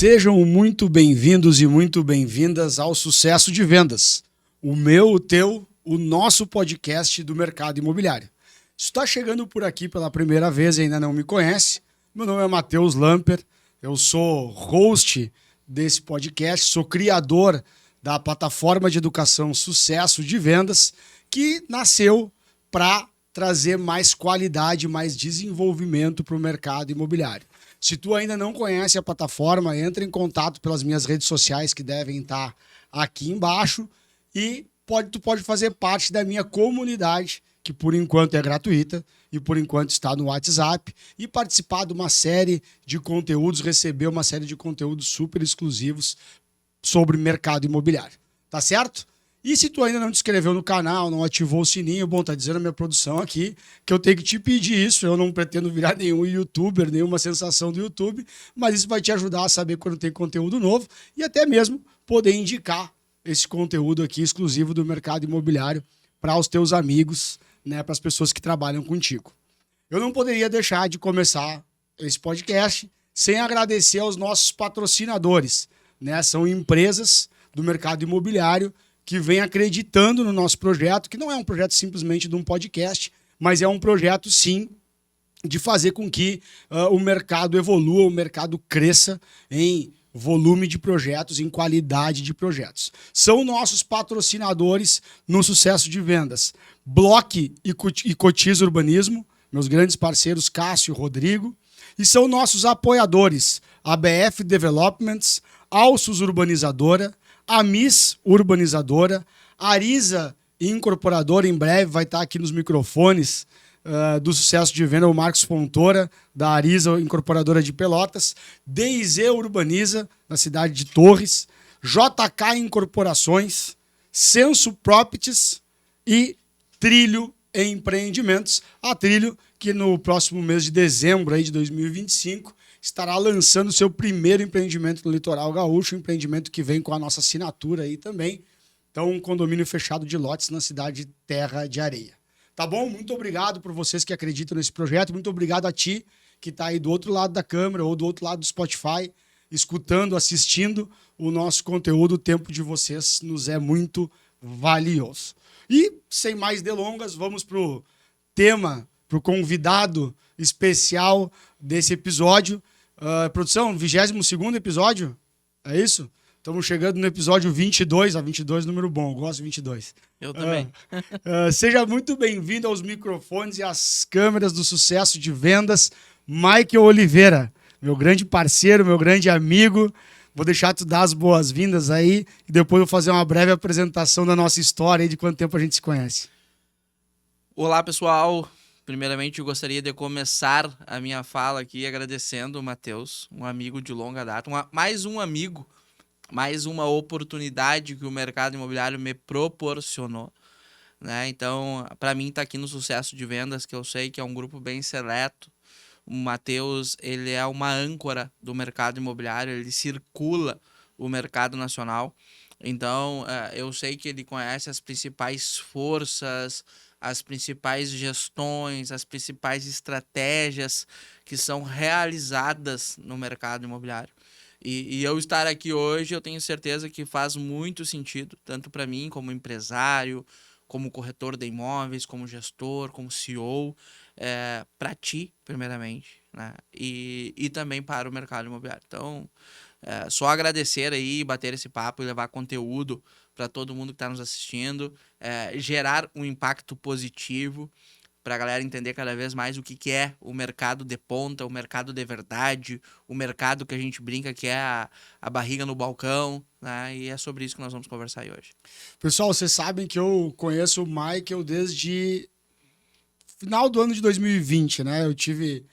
Sejam muito bem-vindos e muito bem-vindas ao Sucesso de Vendas, o meu, o teu, o nosso podcast do mercado imobiliário. Se está chegando por aqui pela primeira vez e ainda não me conhece, meu nome é Matheus Lamper, eu sou host desse podcast, sou criador da plataforma de educação Sucesso de Vendas, que nasceu para trazer mais qualidade, mais desenvolvimento para o mercado imobiliário. Se tu ainda não conhece a plataforma, entre em contato pelas minhas redes sociais que devem estar aqui embaixo e tu pode fazer parte da minha comunidade, que por enquanto é gratuita e por enquanto está no WhatsApp, e participar de uma série de conteúdos, receber uma série de conteúdos super exclusivos sobre mercado imobiliário. Tá certo? E se tu ainda não te inscreveu no canal, não ativou o sininho, bom, tá dizendo a minha produção aqui que eu tenho que te pedir isso. Eu não pretendo virar nenhum youtuber, nenhuma sensação do YouTube, mas isso vai te ajudar a saber quando tem conteúdo novo e até mesmo poder indicar esse conteúdo aqui exclusivo do mercado imobiliário para os teus amigos, né, para as pessoas que trabalham contigo. Eu não poderia deixar de começar esse podcast sem agradecer aos nossos patrocinadores, né? São empresas do mercado imobiliário que vem acreditando no nosso projeto, que não é um projeto simplesmente de um podcast, mas é um projeto, sim, de fazer com que o mercado evolua, o mercado cresça em volume de projetos, em qualidade de projetos. São nossos patrocinadores no Sucesso de Vendas. Block e Cotiza Urbanismo, meus grandes parceiros Cássio e Rodrigo, e são nossos apoiadores, ABF Developments, Alsos Urbanizadora, a Miss Urbanizadora, a Arisa Incorporadora, em breve vai estar aqui nos microfones do Sucesso de Venda, o Marcos Fontoura, da Arisa Incorporadora de Pelotas, DIZ Urbaniza, da cidade de Torres, JK Incorporações, Censo Properties e Trilho Empreendimentos. A Trilho, que no próximo mês de dezembro aí de 2025, estará lançando seu primeiro empreendimento no Litoral Gaúcho, um empreendimento que vem com a nossa assinatura aí também. Então, um condomínio fechado de lotes na cidade de Terra de Areia. Tá bom? Muito obrigado por vocês que acreditam nesse projeto. Muito obrigado a ti que está aí do outro lado da câmera ou do outro lado do Spotify, escutando, assistindo o nosso conteúdo. O tempo de vocês nos é muito valioso. E, sem mais delongas, vamos para o tema, para o convidado especial desse episódio. Produção, 22º episódio? É isso? Estamos chegando no episódio 22. 22 número bom, eu gosto de 22. Eu também. Seja muito bem-vindo aos microfones e às câmeras do Sucesso de Vendas, Michael Oliveira, meu grande parceiro, meu grande amigo. Vou deixar tu dar as boas-vindas aí e depois eu vou fazer uma breve apresentação da nossa história e de quanto tempo a gente se conhece. Olá, pessoal. Primeiramente, eu gostaria de começar a minha fala aqui agradecendo o Matheus, um amigo de longa data, mais um amigo, mais uma oportunidade que o mercado imobiliário me proporcionou, né? Então, para mim, tá aqui no Sucesso de Vendas, que eu sei que é um grupo bem seleto. O Matheus, ele é uma âncora do mercado imobiliário, ele circula o mercado nacional. Então, eu sei que ele conhece as principais forças, as principais gestões, as principais estratégias que são realizadas no mercado imobiliário. E eu estar aqui hoje, eu tenho certeza que faz muito sentido, tanto para mim como empresário, como corretor de imóveis, como gestor, como CEO, para ti, primeiramente, né? E também para o mercado imobiliário. Então, só agradecer aí, bater esse papo e levar conteúdo para todo mundo que está nos assistindo, gerar um impacto positivo para a galera entender cada vez mais o que é o mercado de ponta, o mercado de verdade, o mercado que a gente brinca que é a barriga no balcão, né? E é sobre isso que nós vamos conversar aí hoje. Pessoal, vocês sabem que eu conheço o Michael desde final do ano de 2020, né? Eu tive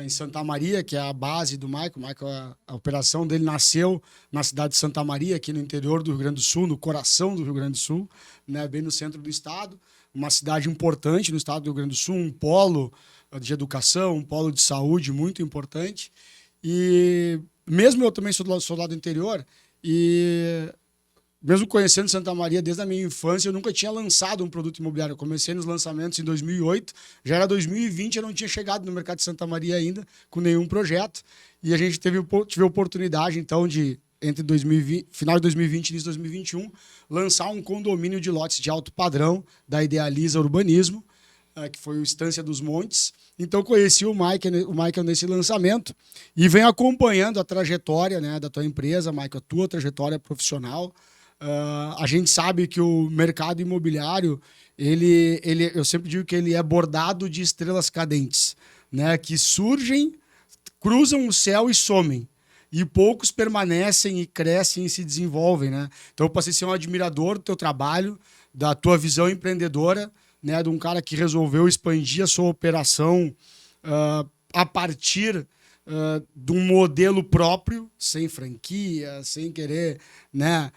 em Santa Maria, que é a base do Michael. O Michael, a operação dele nasceu na cidade de Santa Maria, aqui no interior do Rio Grande do Sul, no coração do Rio Grande do Sul, né? Bem no centro do estado. Uma cidade importante no estado do Rio Grande do Sul, um polo de educação, um polo de saúde muito importante. E mesmo eu também sou lá do interior, e mesmo conhecendo Santa Maria desde a minha infância, eu nunca tinha lançado um produto imobiliário. Eu comecei nos lançamentos em 2008, já era 2020, eu não tinha chegado no mercado de Santa Maria ainda com nenhum projeto. E a gente tive a oportunidade, então, de, entre 2020, final de 2020 e início de 2021, lançar um condomínio de lotes de alto padrão da Idealiza Urbanismo, que foi o Estância dos Montes. Então, conheci o Michael nesse lançamento e venho acompanhando a trajetória, né, da tua empresa, Michael, a tua trajetória profissional. A gente sabe que o mercado imobiliário, eu sempre digo que ele é bordado de estrelas cadentes, né, que surgem, cruzam o céu e somem. E poucos permanecem e crescem e se desenvolvem, né? Então, eu passei a ser um admirador do teu trabalho, da tua visão empreendedora, né, de um cara que resolveu expandir a sua operação a partir de um modelo próprio, sem franquia, sem querer, né,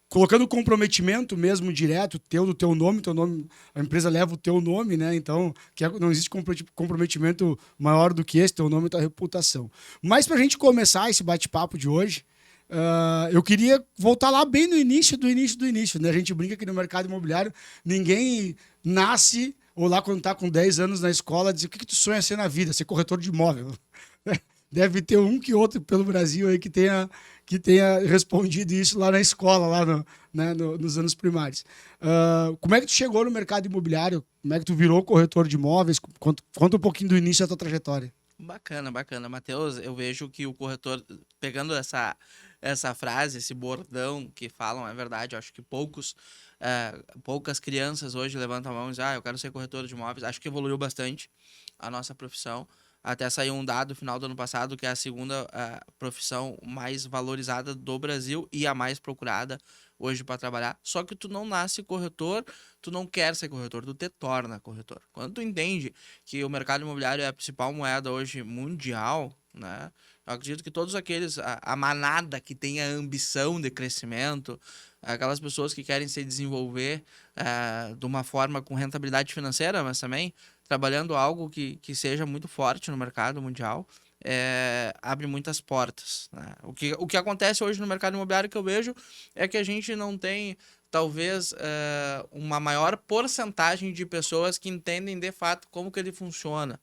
colocando comprometimento mesmo direto do teu nome, a empresa leva o teu nome, né? Então, não existe comprometimento maior do que esse, teu nome e tua reputação. Mas para a gente começar esse bate-papo de hoje, eu queria voltar lá bem no início do início, né? A gente brinca que no mercado imobiliário ninguém nasce, ou lá quando está com 10 anos na escola, diz o que tu sonha ser na vida? Ser corretor de imóvel. Deve ter um que outro pelo Brasil aí que tenha respondido isso lá na escola, lá nos anos primários. Como é que tu chegou no mercado imobiliário? Como é que tu virou corretor de imóveis? Conta um pouquinho do início da tua trajetória. Bacana, bacana. Matheus, eu vejo que o corretor, pegando essa frase, esse bordão que falam, é verdade, eu acho que poucas crianças hoje levantam a mão e dizem, eu quero ser corretor de imóveis. Acho que evoluiu bastante a nossa profissão. Até saiu um dado no final do ano passado que é a segunda profissão mais valorizada do Brasil e a mais procurada hoje para trabalhar. Só que tu não nasce corretor, tu não quer ser corretor, tu te torna corretor. Quando tu entende que o mercado imobiliário é a principal moeda hoje mundial, né? Eu acredito que todos aqueles, a manada que tem a ambição de crescimento, aquelas pessoas que querem se desenvolver de uma forma com rentabilidade financeira, mas também trabalhando algo que seja muito forte no mercado mundial, abre muitas portas, né? O que acontece hoje no mercado imobiliário que eu vejo é que a gente não tem, talvez, uma maior porcentagem de pessoas que entendem de fato como que ele funciona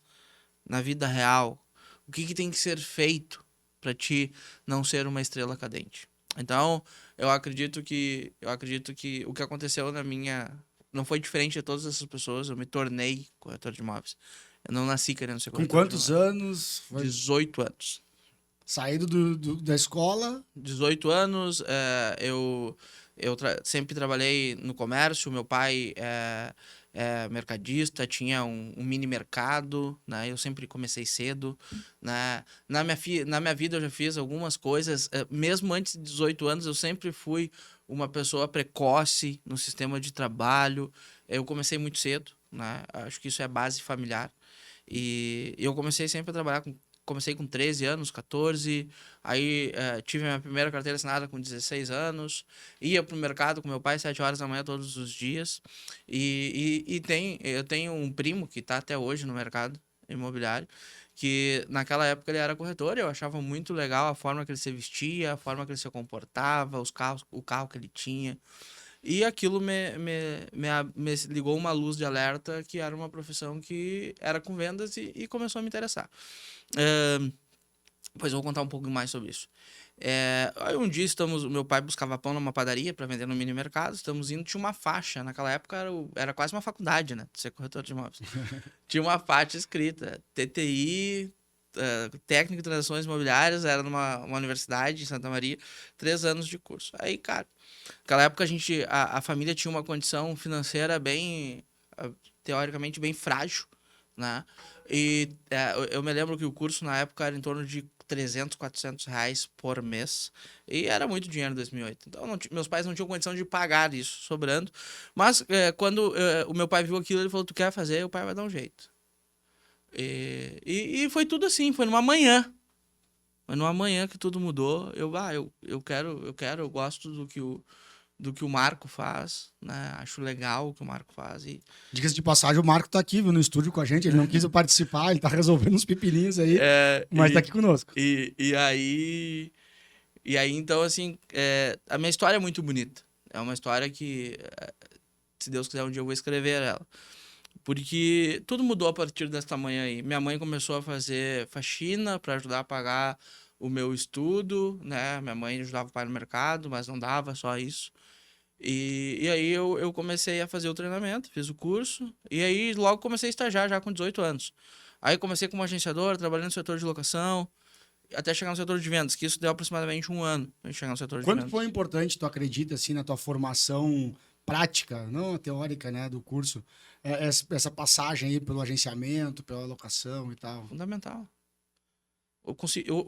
na vida real. O que tem que ser feito para ti não ser uma estrela cadente. Então, eu acredito que o que aconteceu na minha... Não foi diferente de todas essas pessoas, eu me tornei corretor de imóveis. Eu não nasci querendo ser corretor. Com quantos anos? 18 anos. Saído da escola? 18 anos, eu sempre trabalhei no comércio, meu pai é mercadista, tinha um mini mercado, né? Eu sempre comecei cedo, né? Na minha vida eu já fiz algumas coisas, mesmo antes de 18 anos eu sempre fui uma pessoa precoce no sistema de trabalho. Eu comecei muito cedo, né? Acho que isso é base familiar. E eu comecei sempre a trabalhar comecei com 13 anos, 14, aí tive minha primeira carteira assinada com 16 anos, ia pro mercado com meu pai 7 horas da manhã todos os dias, eu tenho um primo que está até hoje no mercado imobiliário, que naquela época ele era corretor, eu achava muito legal a forma que ele se vestia, a forma que ele se comportava, o carro que ele tinha. E aquilo me ligou uma luz de alerta que era uma profissão que era com vendas e começou a me interessar. Pois eu vou contar um pouco mais sobre isso. Aí um dia meu pai buscava pão numa padaria para vender no mini mercado, estamos indo, tinha uma faixa, naquela época era quase uma faculdade, né, de ser corretor de imóveis. Tinha uma faixa escrita, TTI, técnico de transações imobiliárias, era numa universidade em Santa Maria, 3 anos de curso. Aí, cara, naquela época a família tinha uma condição financeira bem, teoricamente, bem frágil, né? E eu me lembro que o curso na época era em torno de 300, 400 reais por mês. E era muito dinheiro em 2008. Então, meus pais não tinham condição de pagar isso, sobrando. Mas quando o meu pai viu aquilo, ele falou, tu quer fazer? O pai vai dar um jeito. E foi tudo assim, foi numa manhã. Foi numa manhã que tudo mudou. Eu gosto do que o Marco faz, né? Acho legal o que o Marco faz. Diga-se de passagem, o Marco tá aqui, viu, no estúdio com a gente, ele não quis participar, ele tá resolvendo uns pepininhos aí, mas tá aqui conosco. E aí E aí, então, assim, a minha história é muito bonita. É uma história que, se Deus quiser, um dia eu vou escrever ela. Porque tudo mudou a partir dessa manhã aí. Minha mãe começou a fazer faxina para ajudar a pagar o meu estudo, né? Minha mãe ajudava o pai no mercado, mas não dava só isso. E aí eu comecei a fazer o treinamento, fiz o curso, e aí logo comecei a estagiar já com 18 anos. Aí comecei como agenciador, trabalhando no setor de locação, até chegar no setor de vendas, que isso deu aproximadamente um ano para chegar no setor de Quanto vendas. foi importante, tu acredita, assim, na tua formação prática, não a teórica, né, do curso, essa passagem aí pelo agenciamento, pela locação e tal? Fundamental.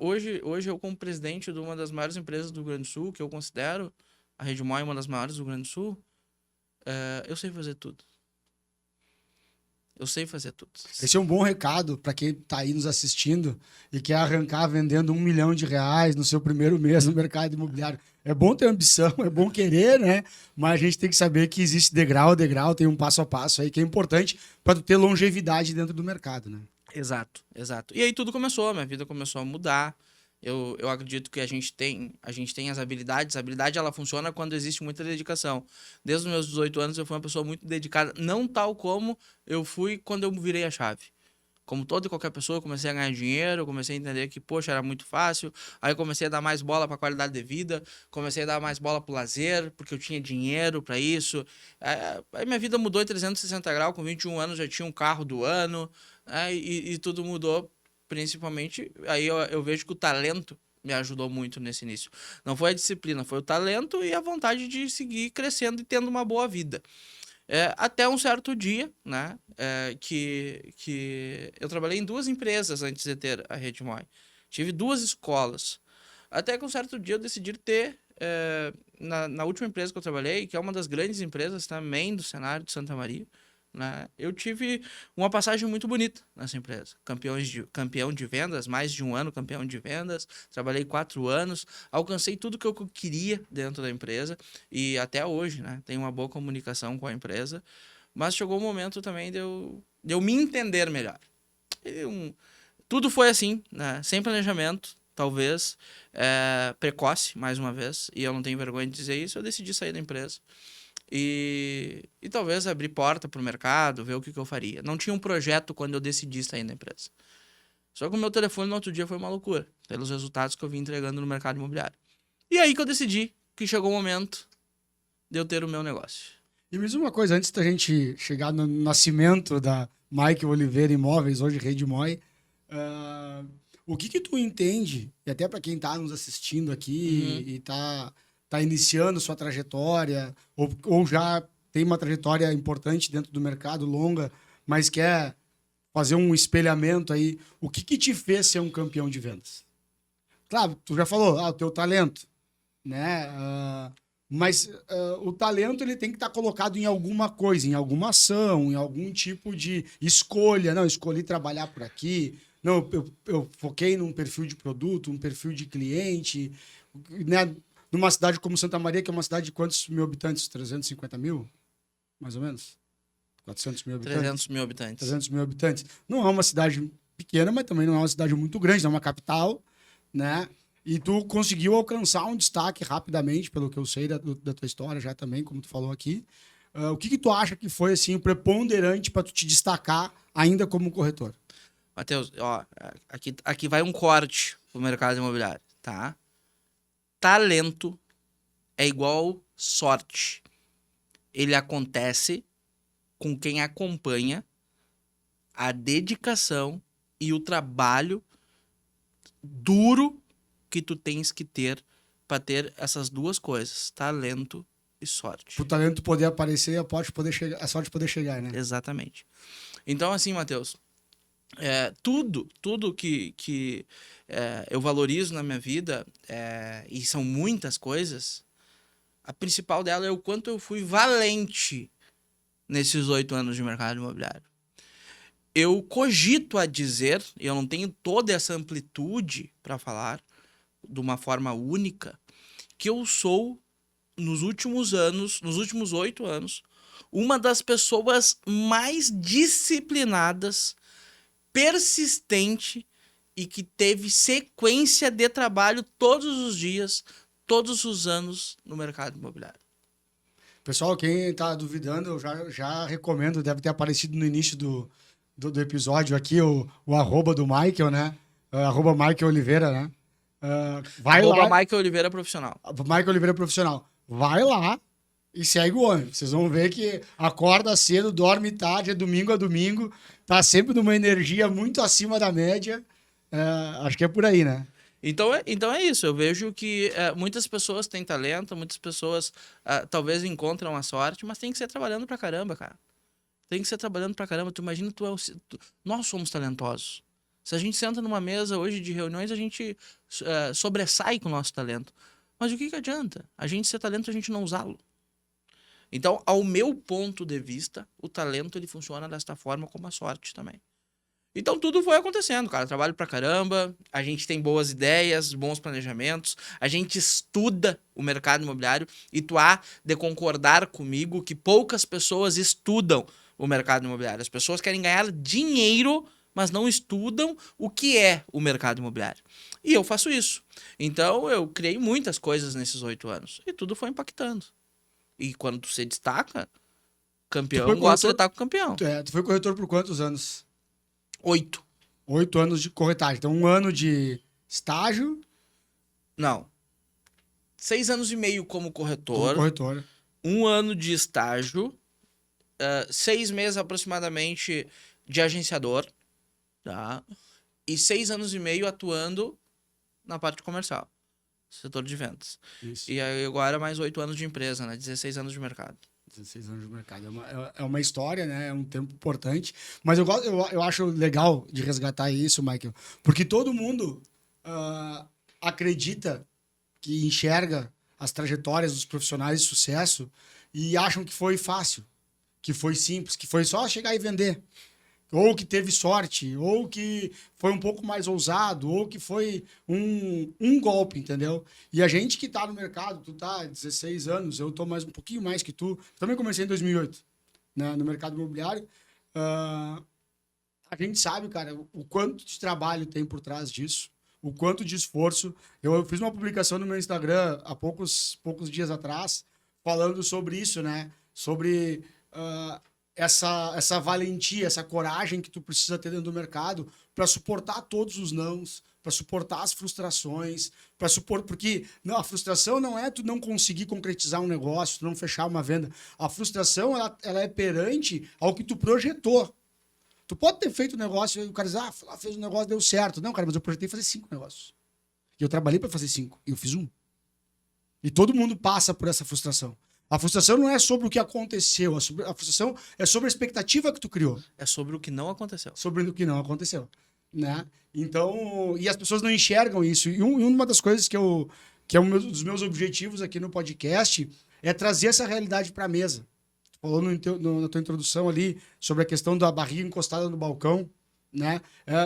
Hoje eu, como presidente de uma das maiores empresas do Rio Grande do Sul, que eu considero a Redmoi uma das maiores do Rio Grande do Sul, eu sei fazer tudo. Eu sei fazer tudo. Esse é um bom recado para quem está aí nos assistindo e quer arrancar vendendo R$ 1 milhão no seu primeiro mês no mercado imobiliário. É bom ter ambição, é bom querer, né? Mas a gente tem que saber que existe degrau a degrau, tem um passo a passo aí que é importante para ter longevidade dentro do mercado, né? Exato, exato. E aí tudo começou, minha vida começou a mudar. Eu acredito que a gente tem as habilidades. A habilidade, ela funciona quando existe muita dedicação. Desde os meus 18 anos, eu fui uma pessoa muito dedicada, não tal como eu fui quando eu virei a chave. Como toda e qualquer pessoa, eu comecei a ganhar dinheiro, eu comecei a entender que, poxa, era muito fácil. Aí eu comecei a dar mais bola para a qualidade de vida, comecei a dar mais bola para o lazer, porque eu tinha dinheiro para isso. Aí minha vida mudou em 360 graus, com 21 anos já tinha um carro do ano, e tudo mudou, principalmente. Aí eu vejo que o talento me ajudou muito nesse início. Não foi a disciplina, foi o talento e a vontade de seguir crescendo e tendo uma boa vida. Até um certo dia, né, que eu trabalhei em 2 empresas antes de ter a Redmoi. Tive 2 escolas. Até que um certo dia eu decidi ter, na última empresa que eu trabalhei, que é uma das grandes empresas também do cenário de Santa Maria, né, eu tive uma passagem muito bonita nessa empresa. Campeão de vendas, mais de um ano campeão de vendas. Trabalhei 4 anos, alcancei tudo que eu queria dentro da empresa e até hoje, né, tenho uma boa comunicação com a empresa. Mas chegou o momento também de eu me entender melhor. Tudo foi assim, né, sem planejamento, talvez, precoce, mais uma vez, e eu não tenho vergonha de dizer isso. Eu decidi sair da empresa. E talvez abrir porta para o mercado, ver o que eu faria. Não tinha um projeto quando eu decidi sair da empresa. Só que o meu telefone no outro dia foi uma loucura, pelos resultados que eu vim entregando no mercado imobiliário. E aí que eu decidi que chegou o momento de eu ter o meu negócio. E me diz uma coisa, antes da gente chegar no nascimento da Mike Oliveira Imóveis, hoje Redmoi, o que tu entende, e até para quem está nos assistindo aqui e tá iniciando sua trajetória, ou já tem uma trajetória importante dentro do mercado, longa, mas quer fazer um espelhamento aí, o que te fez ser um campeão de vendas? Claro, tu já falou, o teu talento, né? Mas o talento ele tem que estar colocado em alguma coisa, em alguma ação, em algum tipo de escolha. Não, escolhi trabalhar por aqui. Não, eu foquei num perfil de produto, um perfil de cliente, né? Numa cidade como Santa Maria, que é uma cidade de quantos mil habitantes? 350 mil? Mais ou menos? 400 mil habitantes? 300 mil habitantes. 300 mil habitantes. Não é uma cidade pequena, mas também não é uma cidade muito grande, é uma capital, né? E tu conseguiu alcançar um destaque rapidamente, pelo que eu sei da tua história já também, como tu falou aqui. O que tu acha que foi assim o preponderante para tu te destacar ainda como corretor? Matheus, ó, aqui vai um corte pro mercado imobiliário, tá? Talento é igual sorte. Ele acontece com quem acompanha a dedicação e o trabalho duro que tu tens que ter para ter essas duas coisas, talento e sorte. O talento poder aparecer, a sorte poder chegar, né? Exatamente. Então, assim, Matheus, tudo que eu valorizo na minha vida, e são muitas coisas, a principal dela é o quanto eu fui valente nesses 8 anos de mercado imobiliário. Eu cogito a dizer, e eu não tenho toda essa amplitude para falar de uma forma única, que eu sou, nos últimos 8 anos, uma das pessoas mais disciplinadas, persistente e que teve sequência de trabalho todos os dias, todos os anos no mercado imobiliário. Pessoal, quem está duvidando, eu já recomendo, deve ter aparecido no início do episódio aqui, o arroba do Michael, né? Arroba Michael Oliveira, né? Vai Arroba lá. Michael Oliveira Profissional. Michael Oliveira Profissional. Vai lá e segue o homem. Vocês vão ver que acorda cedo, dorme tarde, é domingo a domingo, tá sempre numa energia muito acima da média. Acho que é por aí, né? Então é isso, eu vejo que muitas pessoas têm talento, muitas pessoas talvez encontram a sorte, mas tem que ser trabalhando pra caramba, cara. Tem que ser trabalhando pra caramba. Tu imagina, nós somos talentosos. Se a gente senta numa mesa hoje de reuniões, a gente sobressai com o nosso talento. Mas o que adianta? A gente ser talento e a gente não usá-lo. Então, ao meu ponto de vista, o talento ele funciona desta forma como a sorte também. Então tudo foi acontecendo, cara. Trabalho pra caramba, a gente tem boas ideias, bons planejamentos, a gente estuda o mercado imobiliário e tu há de concordar comigo que poucas pessoas estudam o mercado imobiliário. As pessoas querem ganhar dinheiro, mas não estudam o que é o mercado imobiliário. E eu faço isso. Então eu criei muitas coisas nesses 8 anos e tudo foi impactando. E quando tu se destaca, campeão gosta de estar com o campeão. Tu foi corretor por quantos anos? 8. 8 anos de corretagem. Então, 1 ano de estágio. Não. 6 anos e meio como corretor. Como corretor. 1 ano de estágio. 6 meses aproximadamente de agenciador. Tá? E 6 anos e meio atuando na parte comercial. Setor de vendas. Isso. E aí agora mais 8 anos de empresa, né? 16 anos de mercado. 16 anos de mercado. É uma história, né? É um tempo importante. Mas eu acho legal de resgatar isso, Michael. Porque todo mundo acredita que enxerga as trajetórias dos profissionais de sucesso e acham que foi fácil, que foi simples, que foi só chegar e vender. Ou que teve sorte, ou que foi um pouco mais ousado, ou que foi um golpe, entendeu? E a gente que tá no mercado, tu tá há 16 anos, eu tô mais um pouquinho mais que tu. Também comecei em 2008, né, no mercado imobiliário. A gente sabe, cara, o quanto de trabalho tem por trás disso, o quanto de esforço. Eu fiz uma publicação no meu Instagram há poucos dias atrás, falando sobre isso, né? Sobre essa valentia, essa coragem que tu precisa ter dentro do mercado para suportar todos os nãos, para suportar as frustrações, para suportar, porque não, a frustração não é tu não conseguir concretizar um negócio, tu não fechar uma venda. A frustração ela é perante ao que tu projetou. Tu pode ter feito um negócio e o cara diz, fez um negócio, deu certo. Não, cara, mas eu projetei fazer 5 negócios. E eu trabalhei para fazer 5 e eu fiz 1. E todo mundo passa por essa frustração. A frustração não é sobre o que aconteceu, a frustração é sobre a expectativa que tu criou. É sobre o que não aconteceu. Sobre o que não aconteceu, né? Então, e as pessoas não enxergam isso. E uma das coisas que é um dos meus objetivos aqui no podcast é trazer essa realidade para a mesa. Tu falou na tua introdução ali sobre a questão da barriga encostada no balcão, né?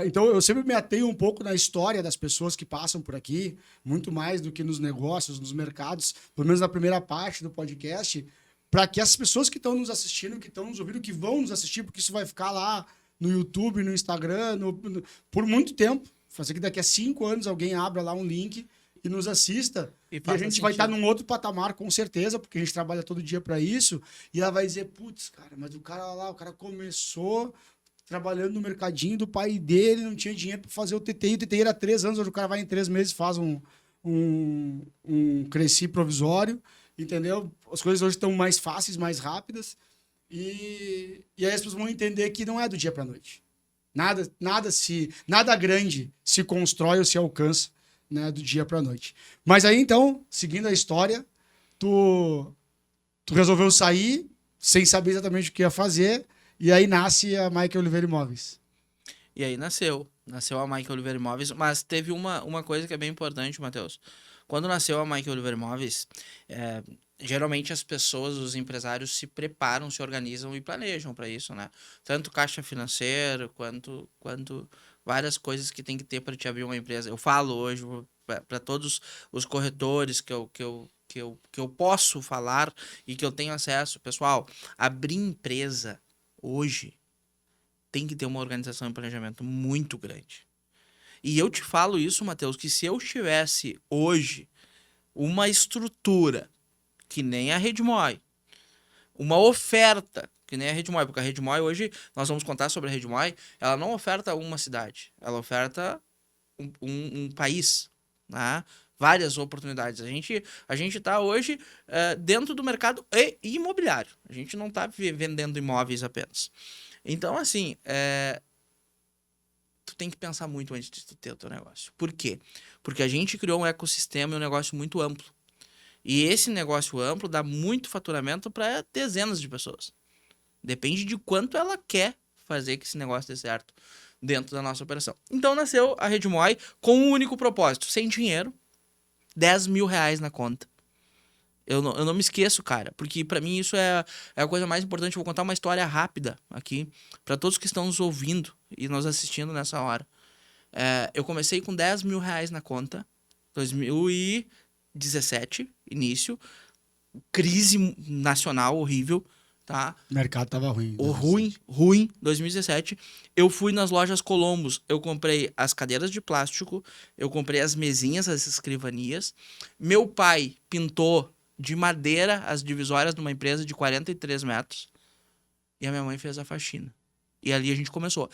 Então, eu sempre me ateio um pouco na história das pessoas que passam por aqui, muito mais do que nos negócios, nos mercados, pelo menos na primeira parte do podcast, para que as pessoas que estão nos assistindo, que estão nos ouvindo, que vão nos assistir, porque isso vai ficar lá no YouTube, no Instagram, por muito tempo. Fazer que daqui a 5 anos alguém abra lá um link e nos assista. E a gente vai estar num outro patamar, com certeza, porque a gente trabalha todo dia para isso. E ela vai dizer, putz, cara, mas o cara começou trabalhando no mercadinho do pai dele, não tinha dinheiro para fazer o TTI. O TTI era 3 anos, hoje o cara vai em 3 meses, faz um cresci provisório, entendeu? As coisas hoje estão mais fáceis, mais rápidas. E aí as pessoas vão entender que não é do dia para noite. Nada grande se constrói ou se alcança, né, do dia para noite. Mas aí, então, seguindo a história, tu resolveu sair sem saber exatamente o que ia fazer. E aí nasce a Michael Oliveira Imóveis. E aí nasceu a Michael Oliveira Imóveis, mas teve uma coisa que é bem importante, Matheus. Quando nasceu a Michael Oliveira Imóveis, geralmente as pessoas, os empresários se preparam, se organizam e planejam para isso, né? Tanto caixa financeiro quanto várias coisas que tem que ter para te abrir uma empresa. Eu falo hoje para todos os corretores que eu posso falar e que eu tenho acesso. Pessoal, abrir empresa hoje tem que ter uma organização e planejamento muito grande. E eu te falo isso, Matheus, que se eu tivesse hoje uma estrutura que nem a Redmoy, uma oferta que nem a Redmoy, porque a Redmoy hoje, nós vamos contar sobre a Redmoy, ela não oferta uma cidade, ela oferta um país, né? Várias oportunidades. A gente tá hoje dentro do mercado imobiliário. A gente não tá vendendo imóveis apenas. Então, assim, tu tem que pensar muito antes de tu ter o teu negócio. Por quê? Porque a gente criou um ecossistema e um negócio muito amplo. E esse negócio amplo dá muito faturamento para dezenas de pessoas. Depende de quanto ela quer fazer que esse negócio dê certo dentro da nossa operação. Então nasceu a Redmoy com um único propósito: sem dinheiro, 10 mil reais na conta. Eu não me esqueço, cara, porque pra mim isso é a coisa mais importante. Eu vou contar uma história rápida aqui pra todos que estão nos ouvindo e nos assistindo nessa hora. Eu comecei com 10 mil reais na conta, 2017, início, crise nacional horrível, tá? O mercado tava ruim. Ruim, 2017. Eu fui nas lojas Colombos, eu comprei as cadeiras de plástico, eu comprei as mesinhas, as escrivanias. Meu pai pintou de madeira as divisórias de uma empresa de 43 metros. E a minha mãe fez a faxina. E ali a gente começou.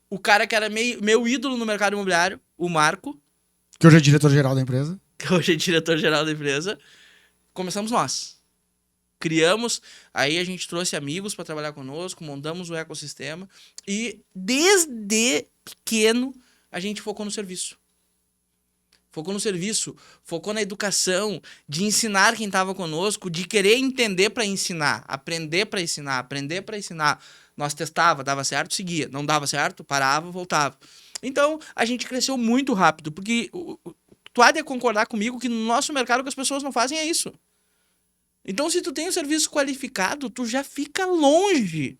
O cara que era meu ídolo no mercado imobiliário, o Marco, que hoje é diretor-geral da empresa. que hoje é diretor-geral da empresa, começamos nós. Criamos, aí a gente trouxe amigos para trabalhar conosco, montamos o ecossistema e desde pequeno a gente focou no serviço. Focou na educação, de ensinar quem estava conosco, de querer entender para ensinar, aprender para ensinar. Nós testava, dava certo, seguia. Não dava certo, parava, voltava. Então, a gente cresceu muito rápido, porque tu há de concordar comigo que no nosso mercado o que as pessoas não fazem é isso. Então, se tu tem um serviço qualificado, tu já fica longe.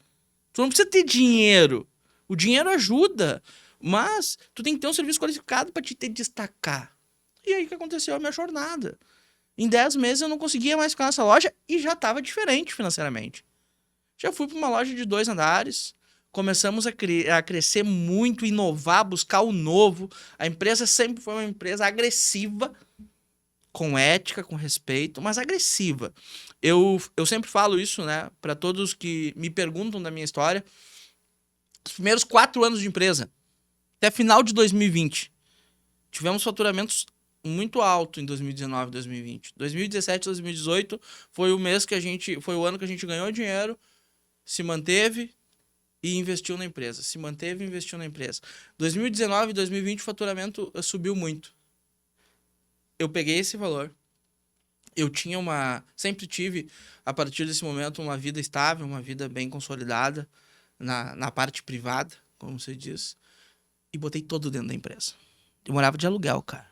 Tu não precisa ter dinheiro. O dinheiro ajuda, mas tu tem que ter um serviço qualificado para te destacar. E aí que aconteceu a minha jornada. Em 10 meses eu não conseguia mais ficar nessa loja e já estava diferente financeiramente. Já fui para uma loja de 2 andares, começamos a crescer muito, inovar, buscar o novo. A empresa sempre foi uma empresa agressiva, com ética, com respeito, mas agressiva. Eu sempre falo isso, né, para todos que me perguntam da minha história. Os primeiros 4 anos de empresa, até final de 2020, tivemos faturamentos muito alto em 2019 e 2020. 2017 e 2018 foi o ano que a gente ganhou dinheiro, se manteve e investiu na empresa. 2019 e 2020 o faturamento subiu muito. Eu peguei esse valor. Sempre tive, a partir desse momento, uma vida estável, uma vida bem consolidada na parte privada, como se diz, e botei todo dentro da empresa. Eu morava de aluguel, cara.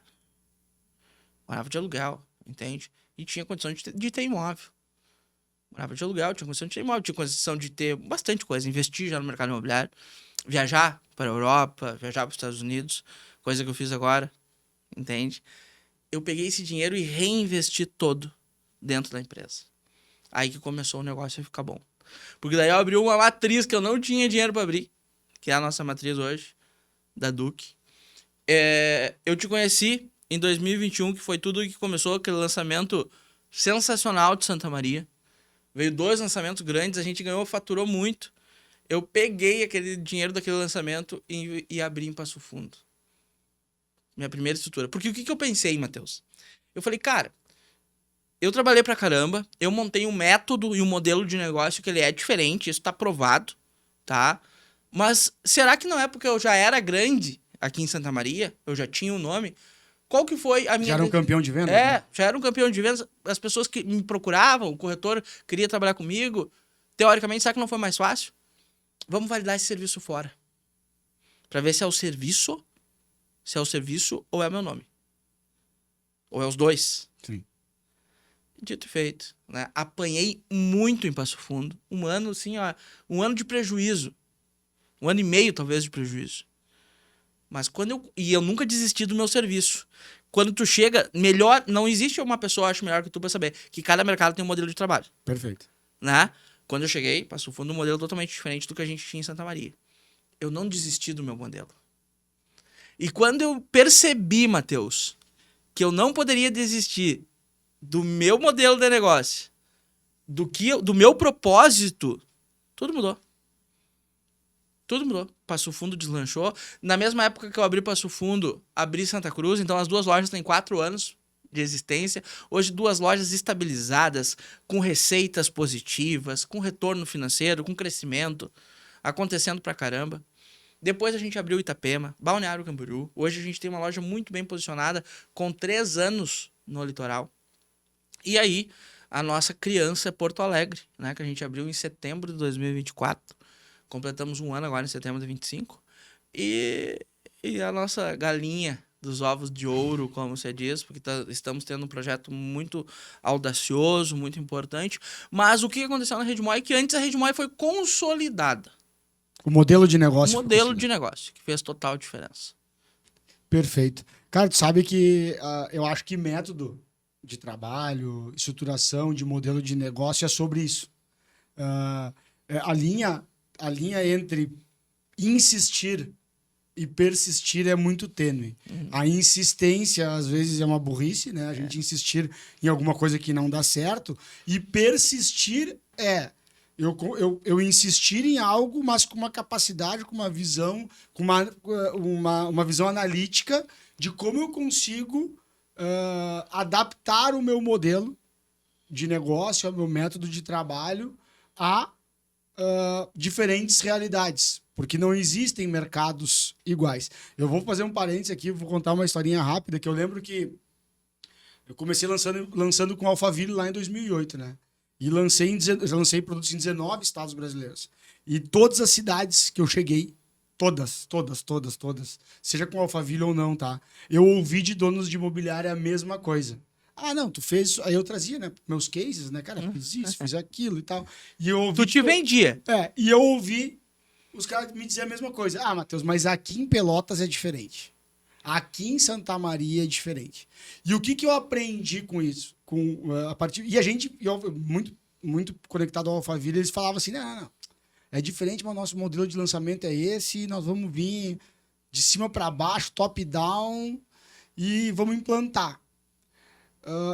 Entende? E tinha condição de ter imóvel. Morava de aluguel, tinha condição de ter imóvel, tinha condição de ter bastante coisa, investir já no mercado imobiliário, viajar para a Europa, viajar para os Estados Unidos, coisa que eu fiz agora, entende? Eu peguei esse dinheiro e reinvesti todo dentro da empresa. Aí que começou o negócio a ficar bom. Porque daí eu abri uma matriz que eu não tinha dinheiro para abrir, que é a nossa matriz hoje, da Duque. Eu te conheci em 2021, que foi tudo que começou, aquele lançamento sensacional de Santa Maria. Veio 2 lançamentos grandes, a gente faturou muito. Eu peguei aquele dinheiro daquele lançamento e abri em Passo Fundo. Minha primeira estrutura. Porque o que eu pensei, Matheus? Eu falei, cara, eu trabalhei pra caramba, eu montei um método e um modelo de negócio que ele é diferente, isso tá provado, tá? Mas será que não é porque eu já era grande aqui em Santa Maria, eu já tinha um nome? Qual que foi a minha... Já era um campeão de vendas? Né? Já era um campeão de vendas. As pessoas que me procuravam, o corretor queria trabalhar comigo. Teoricamente, será que não foi mais fácil? Vamos validar esse serviço fora. Pra ver se é o serviço ou é meu nome. Ou é os dois. Sim. Dito e feito, né? Apanhei muito em Passo Fundo. Um ano, assim, ó, um ano de prejuízo. 1 ano e meio, talvez, de prejuízo. Mas eu nunca desisti do meu serviço. Quando tu chega, melhor, não existe uma pessoa, acho, melhor que tu pra saber que cada mercado tem um modelo de trabalho. Perfeito. Né? Quando eu cheguei, Passo Fundo, um modelo totalmente diferente do que a gente tinha em Santa Maria. Eu não desisti do meu modelo. E quando eu percebi, Matheus, que eu não poderia desistir do meu modelo de negócio, do meu propósito, tudo mudou. Tudo mudou. Passo Fundo deslanchou. Na mesma época que eu abri Passo Fundo, abri Santa Cruz. Então as duas lojas têm 4 anos de existência. Hoje 2 lojas estabilizadas, com receitas positivas, com retorno financeiro, com crescimento, acontecendo pra caramba. Depois a gente abriu Itapema, Balneário Camboriú. Hoje a gente tem uma loja muito bem posicionada, com 3 anos no litoral. E aí, a nossa criança é Porto Alegre, né? Que a gente abriu em setembro de 2024. Completamos 1 ano agora em setembro de 25. E a nossa galinha dos ovos de ouro, como você diz, porque estamos tendo um projeto muito audacioso, muito importante. Mas o que aconteceu na Redmoy é que antes a Redmoy foi consolidada. O modelo de negócio. O modelo de negócio, que fez total diferença. Perfeito. Cara, tu sabe que eu acho que método de trabalho, estruturação de modelo de negócio é sobre isso. A linha entre insistir e persistir é muito tênue. A insistência, às vezes, é uma burrice, né? A gente insistir em alguma coisa que não dá certo. E persistir é eu insistir em algo, mas com uma capacidade, com uma visão, com uma visão analítica de como eu consigo adaptar o meu modelo de negócio, o meu método de trabalho a diferentes realidades, porque não existem mercados iguais. Eu vou fazer um parênteses aqui, vou contar uma historinha rápida, que eu lembro que eu comecei lançando com Alphaville lá em 2008, né? E lancei produtos em 19 estados brasileiros. E todas as cidades que eu cheguei, todas, seja com Alphaville ou não, tá? Eu ouvi de donos de imobiliária a mesma coisa. Ah, não, tu fez isso. Aí eu trazia, né, meus cases, né, cara, fiz isso, fiz aquilo e tal. E eu ouvi, Tu te vendia. E eu ouvi os caras me dizer a mesma coisa. Ah, Matheus, mas aqui em Pelotas é diferente. Aqui em Santa Maria é diferente. E o que eu aprendi com isso? E a gente, muito conectado ao Alphaville, eles falavam assim, não, é diferente, mas o nosso modelo de lançamento é esse, nós vamos vir de cima para baixo, top-down, e vamos implantar.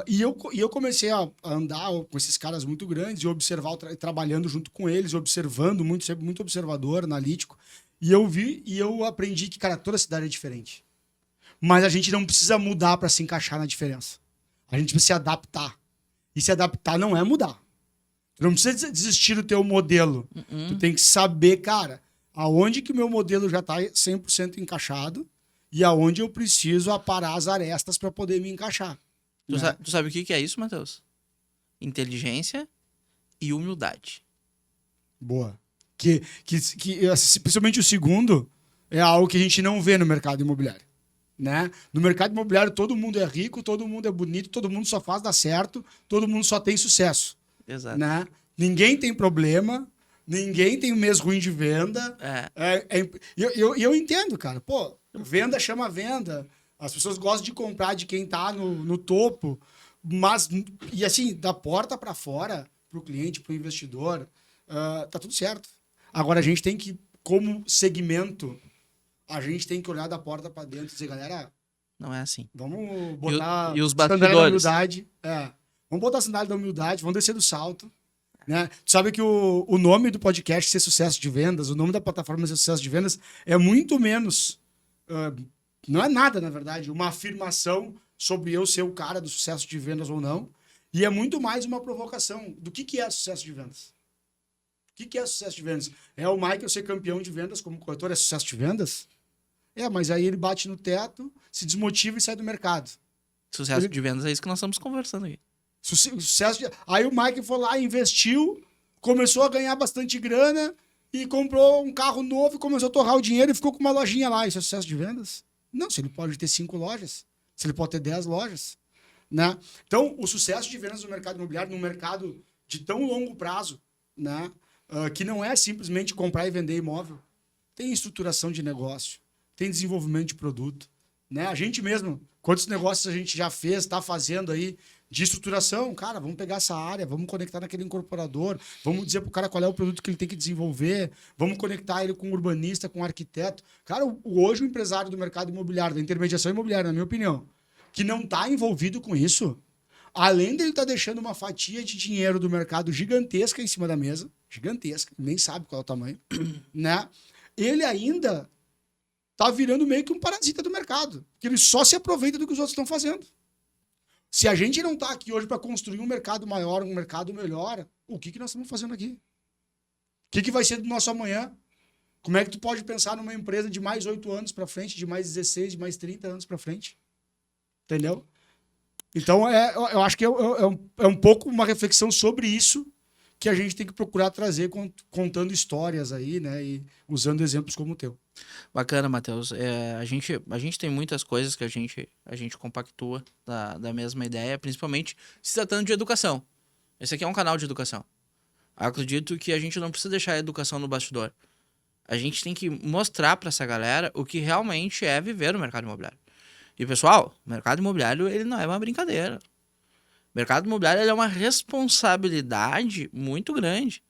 E eu comecei a andar com esses caras muito grandes e observar, trabalhando junto com eles, observando, sempre muito observador, analítico. E eu aprendi que, cara, toda cidade é diferente. Mas a gente não precisa mudar para se encaixar na diferença. A gente precisa se adaptar. E se adaptar não é mudar. Tu não precisa desistir do teu modelo. Tu tem que saber, cara, aonde que o meu modelo já está 100% encaixado e aonde eu preciso aparar as arestas para poder me encaixar. Tu sabe o que é isso, Matheus? Inteligência e humildade. Boa. Que principalmente o segundo é algo que a gente não vê no mercado imobiliário. Né? No mercado imobiliário todo mundo é rico, todo mundo é bonito, todo mundo só faz dar certo, todo mundo só tem sucesso. Exato. Né? Ninguém tem problema, ninguém tem um mês ruim de venda. Eu entendo, cara. Pô, venda chama venda. As pessoas gostam de comprar de quem tá no topo, mas, e assim, da porta para fora, pro cliente, pro investidor, tá tudo certo. Agora a gente tem que, como segmento, a gente tem que olhar da porta para dentro e dizer, galera, não é assim. Vamos botar e os sandália da bastidores. humildade. Vamos botar a sandália da humildade, vamos descer do salto. Né? Tu sabe que o nome do podcast Ser Sucesso de Vendas, o nome da plataforma Ser Sucesso de Vendas é muito menos, não é nada, na verdade, uma afirmação sobre eu ser o cara do sucesso de vendas ou não, e é muito mais uma provocação do que é sucesso de vendas. O que é sucesso de vendas? É o Michael ser campeão de vendas como corretor, é sucesso de vendas? Mas aí ele bate no teto, se desmotiva e sai do mercado. Sucesso de vendas é isso que nós estamos conversando aqui. Aí o Michael foi lá, investiu, começou a ganhar bastante grana e comprou um carro novo e começou a torrar o dinheiro e ficou com uma lojinha lá. Isso é sucesso de vendas? Não, se ele pode ter 5 lojas, se ele pode ter 10 lojas. Né? Então, o sucesso de vendas no mercado imobiliário, num mercado de tão longo prazo, né? Que não é simplesmente comprar e vender imóvel, tem estruturação de negócio, tem desenvolvimento de produto. Né? A gente mesmo, quantos negócios a gente já fez, está fazendo aí de estruturação. Cara, vamos pegar essa área, vamos conectar naquele incorporador, vamos dizer pro cara qual é o produto que ele tem que desenvolver, vamos conectar ele com o urbanista, com o arquiteto. Cara, hoje o empresário do mercado imobiliário, da intermediação imobiliária, na minha opinião, que não está envolvido com isso, além dele estar deixando uma fatia de dinheiro do mercado gigantesca em cima da mesa, gigantesca, nem sabe qual é o tamanho, né? Ele ainda tá virando meio que um parasita do mercado, que ele só se aproveita do que os outros estão fazendo. Se a gente não tá aqui hoje para construir um mercado maior, um mercado melhor, o que nós estamos fazendo aqui? O que vai ser do nosso amanhã? Como é que tu pode pensar numa empresa de mais 8 anos para frente, de mais 16, de mais 30 anos para frente? Entendeu? Então, eu acho que é um pouco uma reflexão sobre isso que a gente tem que procurar trazer contando histórias aí, né? E usando exemplos como o teu. Bacana, Matheus. A gente tem muitas coisas que a gente compactua da mesma ideia, principalmente se tratando de educação. Esse aqui é um canal de educação. Acredito que a gente não precisa deixar a educação no bastidor. A gente tem que mostrar para essa galera o que realmente é viver no mercado imobiliário. E, pessoal, o mercado imobiliário ele não é uma brincadeira. O mercado imobiliário ele é uma responsabilidade muito grande.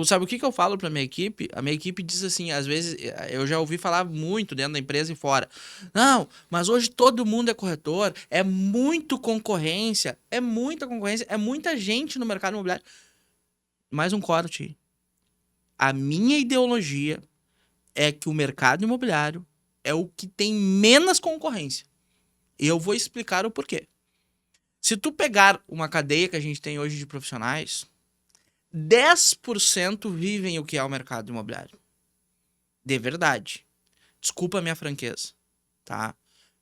Sabe o que eu falo para minha equipe? A minha equipe diz assim, às vezes, eu já ouvi falar muito dentro da empresa e fora. Não, mas hoje todo mundo é corretor, é muita concorrência, é muita gente no mercado imobiliário. Mais um corte. A minha ideologia é que o mercado imobiliário é o que tem menos concorrência. E eu vou explicar o porquê. Se tu pegar uma cadeia que a gente tem hoje de profissionais, 10% vivem o que é o mercado imobiliário. De verdade. Desculpa a minha franqueza, tá?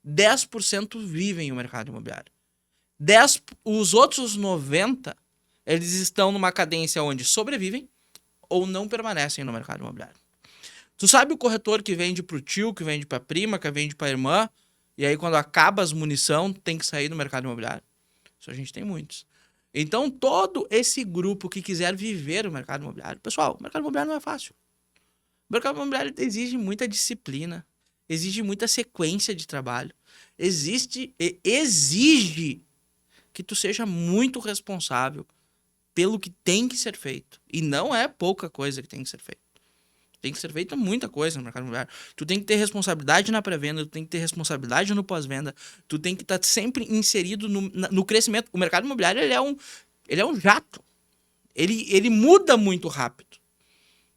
10% vivem o mercado imobiliário. Os outros 90%, eles estão numa cadência onde sobrevivem ou não permanecem no mercado imobiliário. Tu sabe o corretor que vende pro tio, que vende pra prima, que vende pra irmã, e aí quando acaba as munição, tem que sair do mercado imobiliário? Isso a gente tem muitos. Então, todo esse grupo que quiser viver o mercado imobiliário... Pessoal, o mercado imobiliário não é fácil. O mercado imobiliário exige muita disciplina, exige muita sequência de trabalho, exige que tu seja muito responsável pelo que tem que ser feito. E não é pouca coisa que tem que ser feito. Tem que ser feita muita coisa no mercado imobiliário. Tu tem que ter responsabilidade na pré-venda, tu tem que ter responsabilidade no pós-venda, tu tem que estar sempre inserido no crescimento. O mercado imobiliário ele é um jato. Ele muda muito rápido.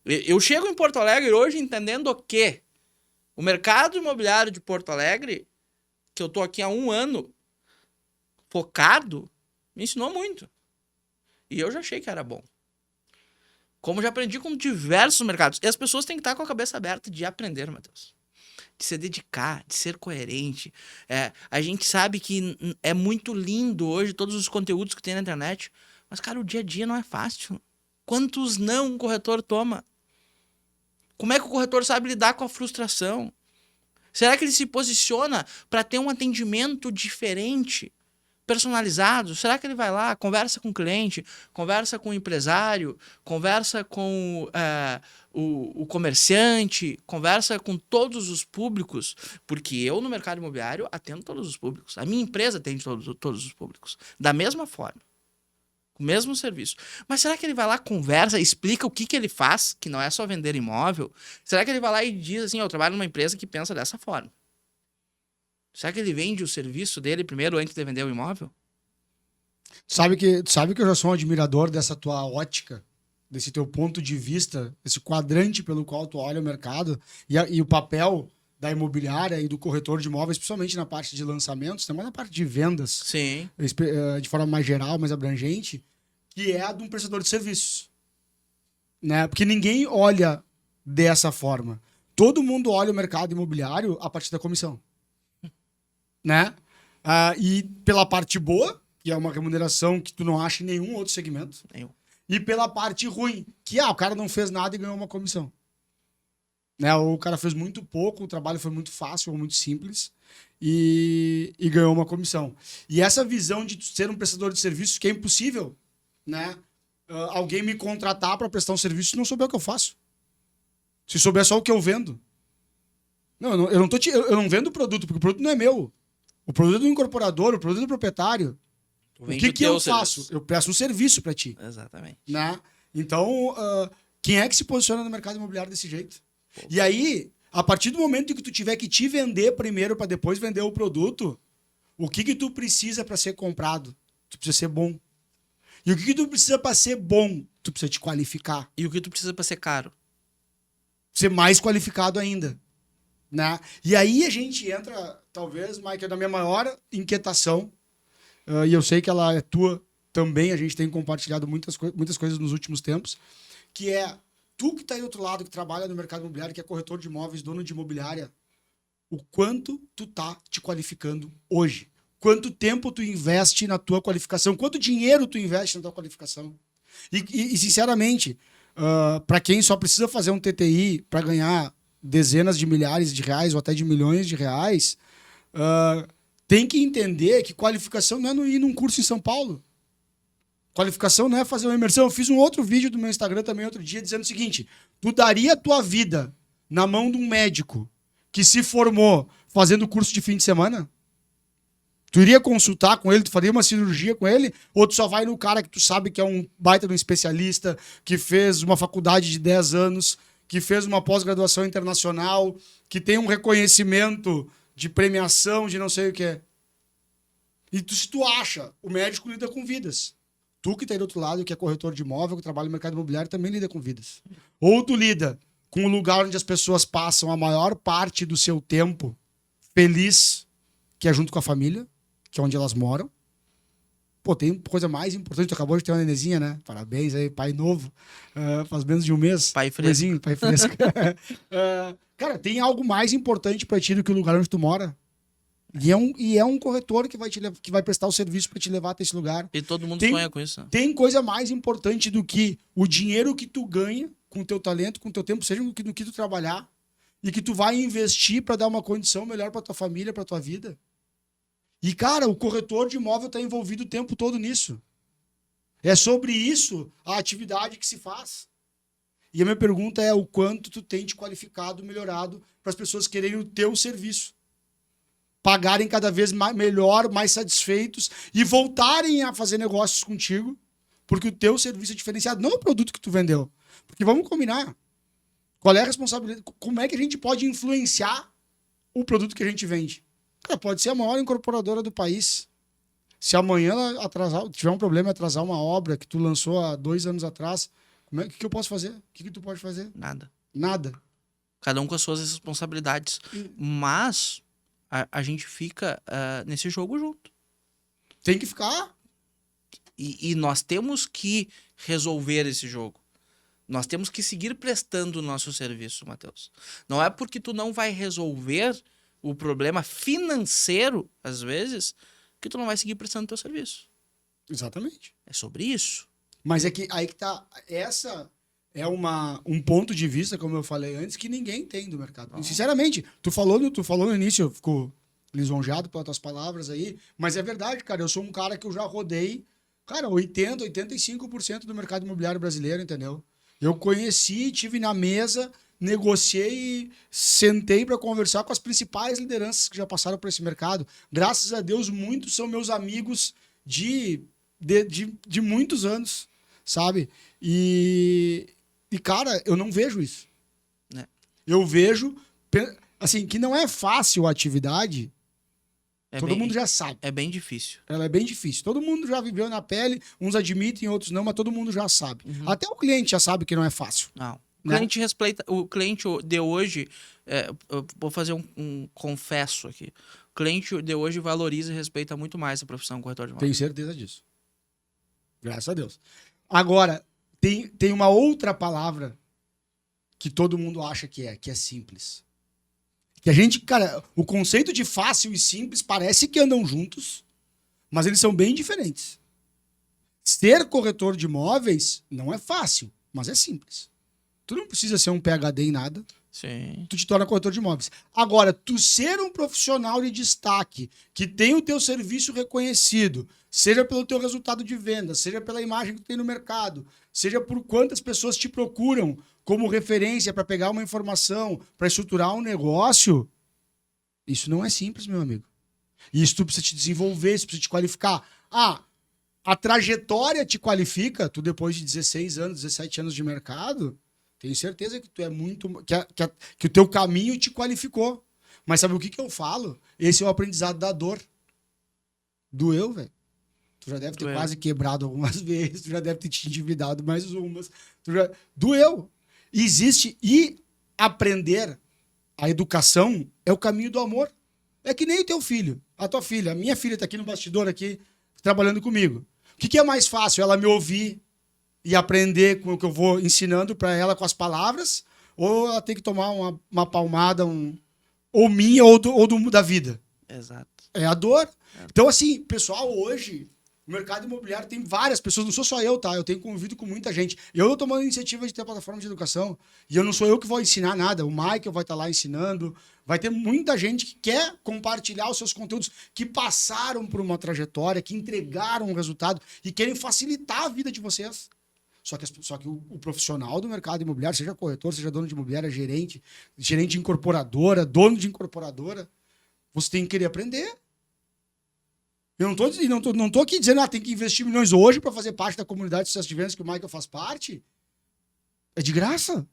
Eu chego em Porto Alegre hoje entendendo que o mercado imobiliário de Porto Alegre, que eu tô aqui há 1 ano focado, me ensinou muito. E eu já achei que era bom. Como já aprendi com diversos mercados. E as pessoas têm que estar com a cabeça aberta de aprender, Matheus. De se dedicar, de ser coerente. A gente sabe que é muito lindo hoje todos os conteúdos que tem na internet. Mas, cara, o dia a dia não é fácil. Quantos não um corretor toma? Como é que o corretor sabe lidar com a frustração? Será que ele se posiciona para ter um atendimento diferente? Personalizado? Será que ele vai lá, conversa com o cliente, conversa com o empresário, conversa com o comerciante, conversa com todos os públicos? Porque eu, no mercado imobiliário, atendo todos os públicos. A minha empresa atende todos os públicos. Da mesma forma. O mesmo serviço. Mas será que ele vai lá, conversa, explica o que ele faz, que não é só vender imóvel? Será que ele vai lá e diz assim, eu trabalho numa empresa que pensa dessa forma? Será que ele vende o serviço dele primeiro antes de vender o imóvel? Sabe que eu já sou um admirador dessa tua ótica, desse teu ponto de vista, esse quadrante pelo qual tu olha o mercado e o papel da imobiliária e do corretor de imóveis, principalmente na parte de lançamentos, também na parte de vendas. Sim. De forma mais geral, mais abrangente, que é a de um prestador de serviços. Né? Porque ninguém olha dessa forma. Todo mundo olha o mercado imobiliário a partir da comissão. Né? E pela parte boa, que é uma remuneração que tu não acha em nenhum outro segmento. E pela parte ruim, que o cara não fez nada e ganhou uma comissão. Né? O cara fez muito pouco, o trabalho foi muito fácil ou muito simples e ganhou uma comissão. E essa visão de ser um prestador de serviços, que é impossível, né? Alguém me contratar para prestar um serviço se não souber o que eu faço. Se souber só o que eu vendo. Não, eu não vendo o produto, porque o produto não é meu. O produto é do incorporador, o produto é do proprietário. Tu O vende que eu teu faço? serviço. Eu presto um serviço para ti, Exatamente. né? Então, quem é que se posiciona no mercado imobiliário desse jeito? E aí, a partir do momento que tu tiver que te vender primeiro para depois vender o produto, o que tu precisa para ser comprado? Tu precisa ser bom. E o que tu precisa para ser bom? Tu precisa te qualificar. E o que tu precisa pra ser caro? Ser mais qualificado ainda, né? E aí a gente entra, talvez, Mike, na minha maior inquietação, e eu sei que ela é tua também, a gente tem compartilhado muitas coisas nos últimos tempos, que é tu que está aí do outro lado, que trabalha no mercado imobiliário, que é corretor de imóveis, dono de imobiliária, o quanto tu tá te qualificando hoje. Quanto tempo tu investe na tua qualificação, quanto dinheiro tu investe na tua qualificação. E sinceramente, para quem só precisa fazer um TTI para ganhar dezenas de milhares de reais ou até de milhões de reais, tem que entender que qualificação não é ir num curso em São Paulo. Qualificação não é fazer uma imersão. Eu fiz um outro vídeo do meu Instagram também outro dia dizendo o seguinte: tu daria a tua vida na mão de um médico que se formou fazendo curso de fim de semana? Tu iria consultar com ele, tu faria uma cirurgia com ele? Ou tu só vai no cara que tu sabe que é um baita de um especialista, que fez uma faculdade de 10 anos, que fez uma pós-graduação internacional, que tem um reconhecimento de premiação, de não sei o que é. E se tu acha, o médico lida com vidas. Tu que tá aí do outro lado, que é corretor de imóvel, que trabalha no mercado imobiliário, também lida com vidas. Ou tu lida com o lugar onde as pessoas passam a maior parte do seu tempo feliz, que é junto com a família, que é onde elas moram. Pô, tem coisa mais importante. Tu acabou de ter uma nenezinha, né? Parabéns aí, pai novo. Faz menos de um mês. Pai fresco. Mesinho, pai fresco. Cara, tem algo mais importante pra ti do que o lugar onde tu mora. E é um corretor que vai prestar o serviço pra te levar até esse lugar. E todo mundo Tem- sonha com isso. Né? Tem coisa mais importante do que o dinheiro que tu ganha com o teu talento, com o teu tempo, seja no que tu trabalhar, e que tu vai investir pra dar uma condição melhor pra tua família, pra tua vida. E, cara, o corretor de imóvel tá envolvido o tempo todo nisso. É sobre isso a atividade que se faz. E a minha pergunta é o quanto tu tem te qualificado, melhorado, para as pessoas quererem o teu serviço. Pagarem cada vez melhor, mais satisfeitos e voltarem a fazer negócios contigo, porque o teu serviço é diferenciado, não o produto que tu vendeu. Porque vamos combinar. Qual é a responsabilidade? Como é que a gente pode influenciar o produto que a gente vende? Cara, pode ser a maior incorporadora do país. Se amanhã ela tiver um problema e atrasar uma obra que tu lançou há 2 anos atrás, o que eu posso fazer? O que tu pode fazer? Nada. Nada. Cada um com as suas responsabilidades. Mas a gente fica nesse jogo junto. Tem que ficar. E nós temos que resolver esse jogo. Nós temos que seguir prestando o nosso serviço, Matheus. Não é porque tu não vai resolver o problema financeiro, às vezes, que tu não vai seguir prestando teu serviço. Exatamente. É sobre isso. Mas é que aí que tá. Essa é um ponto de vista, como eu falei antes, que ninguém tem do mercado. E, sinceramente, tu falou no início, eu fico lisonjeado pelas tuas palavras aí, mas é verdade, cara. Eu sou um cara que eu já rodei, cara, 85% do mercado imobiliário brasileiro, entendeu? Eu conheci, tive na mesa, negociei, sentei para conversar com as principais lideranças que já passaram por esse mercado. Graças a Deus, muitos são meus amigos de muitos anos, sabe? E, cara, eu não vejo isso. É. Eu vejo, assim, que não é fácil a atividade, todo mundo já sabe. É bem difícil. Ela é bem difícil. Todo mundo já viveu na pele, uns admitem, outros não, mas todo mundo já sabe. Até o cliente já sabe que não é fácil. Não. O Né? cliente respeita. O cliente de hoje. Eu vou fazer um confesso aqui. O cliente de hoje valoriza e respeita muito mais a profissão de corretor de imóveis. Tenho certeza disso. Graças a Deus. Agora, tem uma outra palavra que todo mundo acha que é simples. Que a gente, cara, o conceito de fácil e simples parece que andam juntos, mas eles são bem diferentes. Ser corretor de imóveis não é fácil, mas é simples. Tu não precisa ser um PhD em nada. Sim. Tu te torna corretor de imóveis. Agora, tu ser um profissional de destaque, que tem o teu serviço reconhecido, seja pelo teu resultado de venda, seja pela imagem que tu tem no mercado, seja por quantas pessoas te procuram como referência para pegar uma informação, para estruturar um negócio, isso não é simples, meu amigo. Isso tu precisa te desenvolver, isso precisa te qualificar. Ah, a trajetória te qualifica, tu depois de 16 anos, 17 anos de mercado, tenho certeza que tu é muito. Que o teu caminho te qualificou. Mas sabe o que eu falo? Esse é o aprendizado da dor. Doeu, velho. Tu já deve ter quase quebrado algumas vezes, tu já deve ter te endividado mais umas. Doeu. Existe. E aprender a educação é o caminho do amor. É que nem o teu filho, a tua filha. A minha filha tá aqui no bastidor, aqui, trabalhando comigo. O que é mais fácil? Ela me ouvir e aprender com o que eu vou ensinando para ela com as palavras? Ou ela tem que tomar uma palmada, ou minha, ou da vida? Exato. É a dor. Então, assim, pessoal, hoje, o mercado imobiliário tem várias pessoas, não sou só eu, tá? Eu tenho convivido com muita gente. Eu tô tomando iniciativa de ter plataforma de educação. E eu não sou eu que vou ensinar nada. O Michael vai estar lá ensinando. Vai ter muita gente que quer compartilhar os seus conteúdos, que passaram por uma trajetória, que entregaram um resultado e querem facilitar a vida de vocês. Só que o profissional do mercado imobiliário, seja corretor, seja dono de imobiliária, gerente de incorporadora, dono de incorporadora, você tem que querer aprender. Eu não tô aqui dizendo que tem que investir milhões hoje para fazer parte da comunidade de sucesso de vendas que o Michael faz parte. É de graça.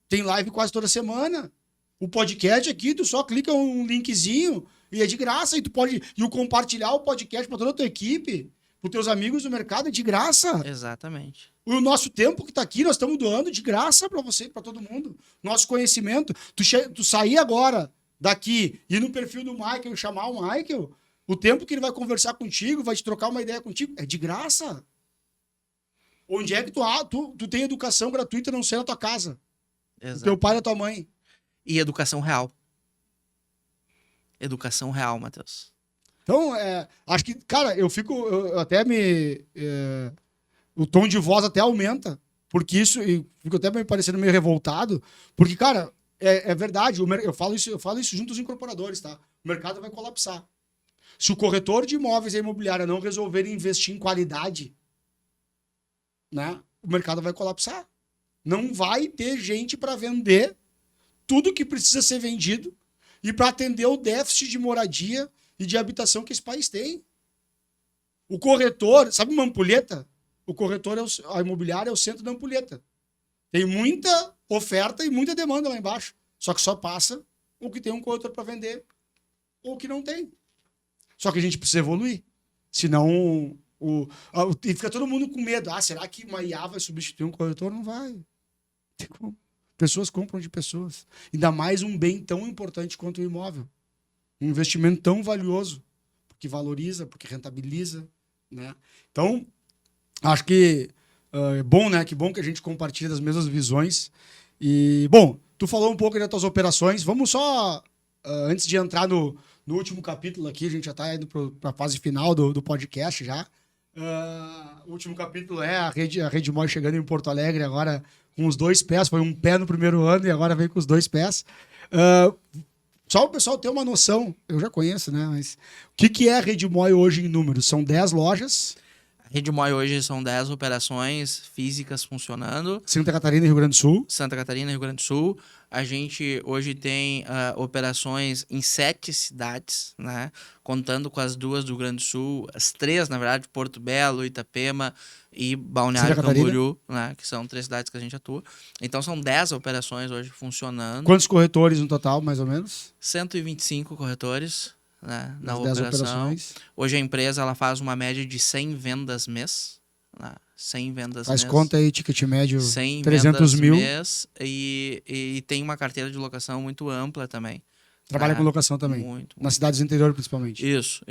Tem live quase toda semana. O podcast aqui, tu só clica um linkzinho e é de graça. E tu pode compartilhar o podcast para toda a tua equipe, para os teus amigos do mercado, é de graça. Exatamente. O nosso tempo que está aqui, nós estamos doando de graça para você, para todo mundo. Nosso conhecimento. Tu sair agora daqui, ir no perfil do Michael, chamar o Michael, o tempo que ele vai conversar contigo, vai te trocar uma ideia contigo, é de graça. Onde é que tu tem educação gratuita não ser na tua casa? Exato. O teu pai e a tua mãe. E educação real. Educação real, Matheus. Então, acho que, cara, eu até o tom de voz até aumenta, porque isso, e fico até me parecendo meio revoltado, porque, cara, é verdade, eu falo isso junto aos incorporadores, tá? O mercado vai colapsar. Se o corretor de imóveis e imobiliária não resolver investir em qualidade, né, o mercado vai colapsar. Não vai ter gente para vender tudo que precisa ser vendido e para atender o déficit de moradia e de habitação que esse país tem. O corretor, sabe uma ampulheta? O corretor, a imobiliária é o centro da ampulheta. Tem muita oferta e muita demanda lá embaixo. Só que só passa o que tem um corretor para vender ou o que não tem. Só que a gente precisa evoluir. Senão, e fica todo mundo com medo. Será que uma IA vai substituir um corretor? Não vai. Tem como. Pessoas compram de pessoas. Ainda mais um bem tão importante quanto o imóvel. Um investimento tão valioso. Porque valoriza, porque rentabiliza. Né? Então, acho que é bom, né? Que bom que a gente compartilha das mesmas visões. E, bom, tu falou um pouco das tuas operações. Vamos só, antes de entrar no último capítulo aqui, a gente já está indo para a fase final do podcast já. O último capítulo é a Rede Mó chegando em Porto Alegre agora com os 2 pés. Foi um pé no primeiro ano e agora vem com os 2 pés. Só o pessoal ter uma noção, eu já conheço, né? Mas o que é a Rede Mó hoje em números? São 10 lojas. A Rede Mó hoje são 10 operações físicas funcionando. Santa Catarina e Rio Grande do Sul. Santa Catarina e Rio Grande do Sul. A gente hoje tem operações em 7 cidades, né? Contando com as 2 do Rio Grande do Sul, as 3, na verdade, Porto Belo, Itapema e Balneário Camboriú, né? Que são 3 cidades que a gente atua. Então são 10 operações hoje funcionando. Quantos corretores no total, mais ou menos? 125 corretores, né, na As 10 operação. operações. Hoje a empresa ela faz uma média de 100 vendas mês. 100 vendas Faz mês. conta aí, ticket médio 100 300 mil. mês e tem uma carteira de locação muito ampla também. Trabalha com locação também. Muito. Nas cidades do interior, principalmente. Isso.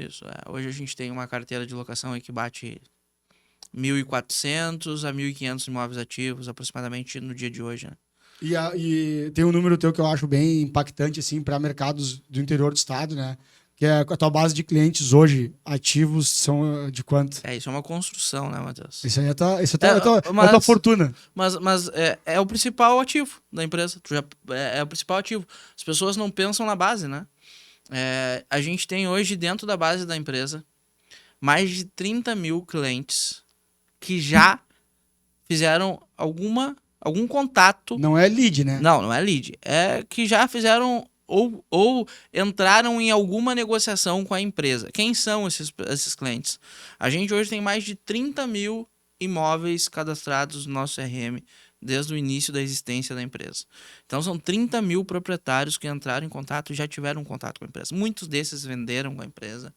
Hoje a gente tem uma carteira de locação aí que bate 1.400 a 1.500 imóveis ativos, aproximadamente no dia de hoje, né? E tem um número teu que eu acho bem impactante, assim, para mercados do interior do estado, né? Que é a tua base de clientes hoje ativos são de quanto? Isso é uma construção, né, Matheus? Isso aí é a tua fortuna. Mas é o principal ativo da empresa. É o principal ativo. As pessoas não pensam na base, né? A gente tem hoje dentro da base da empresa mais de 30 mil clientes que já fizeram algum contato. Não é lead, né? Não é lead. É que já fizeram ou entraram em alguma negociação com a empresa. Quem são esses clientes? A gente hoje tem mais de 30 mil imóveis cadastrados no nosso CRM desde o início da existência da empresa. Então são 30 mil proprietários que entraram em contato e já tiveram contato com a empresa. Muitos desses venderam com a empresa,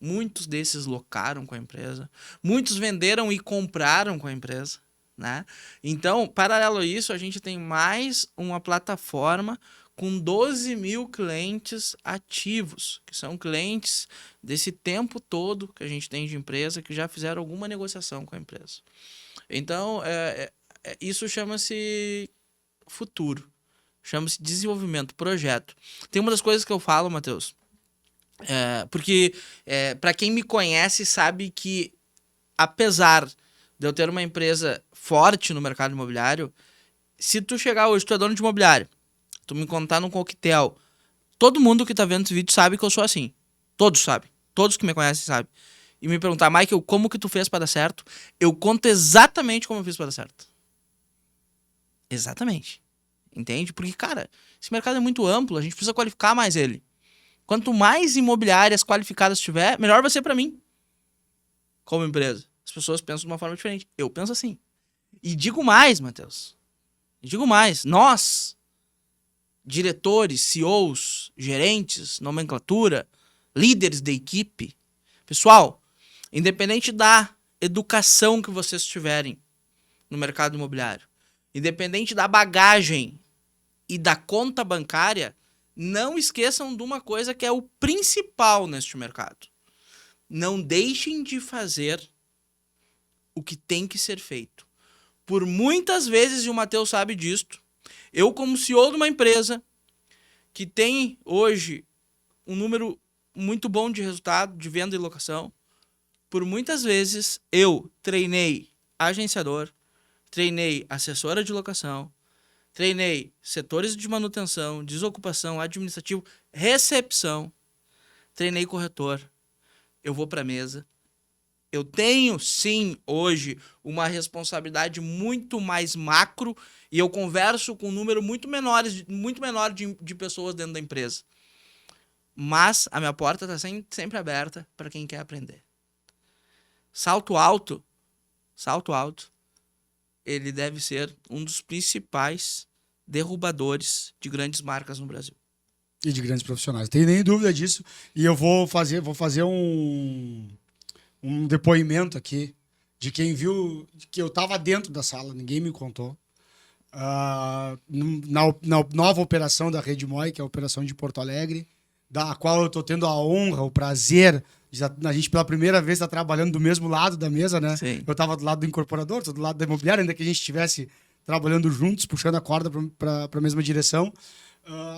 muitos desses locaram com a empresa, muitos venderam e compraram com a empresa, né? Então, paralelo a isso, a gente tem mais uma plataforma com 12 mil clientes ativos, que são clientes desse tempo todo que a gente tem de empresa, que já fizeram alguma negociação com a empresa. Então, isso chama-se futuro, chama-se desenvolvimento, projeto. Tem uma das coisas que eu falo, Matheus, porque para quem me conhece sabe que, apesar de eu ter uma empresa forte no mercado imobiliário, se tu chegar hoje, tu é dono de imobiliário, tu me contar num coquetel, todo mundo que tá vendo esse vídeo sabe que eu sou assim. Todos sabem. Todos que me conhecem sabem. E me perguntar, Michael, como que tu fez para dar certo? Eu conto exatamente como eu fiz para dar certo. Exatamente. Entende? Porque, cara, esse mercado é muito amplo, a gente precisa qualificar mais ele. Quanto mais imobiliárias qualificadas tiver, melhor vai ser para mim. Como empresa. As pessoas pensam de uma forma diferente. Eu penso assim. E digo mais, Matheus. Digo mais. Nós, diretores, CEOs, gerentes, nomenclatura, líderes da equipe, pessoal, independente da educação que vocês tiverem no mercado imobiliário, independente da bagagem e da conta bancária, não esqueçam de uma coisa que é o principal neste mercado. Não deixem de fazer o que tem que ser feito. Por muitas vezes, e o Matheus sabe disto, eu, como CEO de uma empresa que tem hoje um número muito bom de resultado, de venda e locação, por muitas vezes eu treinei agenciador, treinei assessora de locação, treinei setores de manutenção, desocupação, administrativo, recepção, treinei corretor. Eu vou para a mesa. Eu tenho, sim, hoje, uma responsabilidade muito mais macro e eu converso com um número muito menor de pessoas dentro da empresa. Mas a minha porta está sempre aberta para quem quer aprender. Salto alto, ele deve ser um dos principais derrubadores de grandes marcas no Brasil. E de grandes profissionais. Não tenho nem dúvida disso. E eu vou fazer um depoimento aqui de quem viu que eu estava dentro da sala, ninguém me contou. Na nova operação da Rede Moi, que é a operação de Porto Alegre, da qual eu estou tendo a honra, o prazer de a gente pela primeira vez estar trabalhando do mesmo lado da mesa, né? Sim. Eu estava do lado do incorporador, estou do lado da imobiliária, ainda que a gente estivesse trabalhando juntos, puxando a corda para a mesma direção.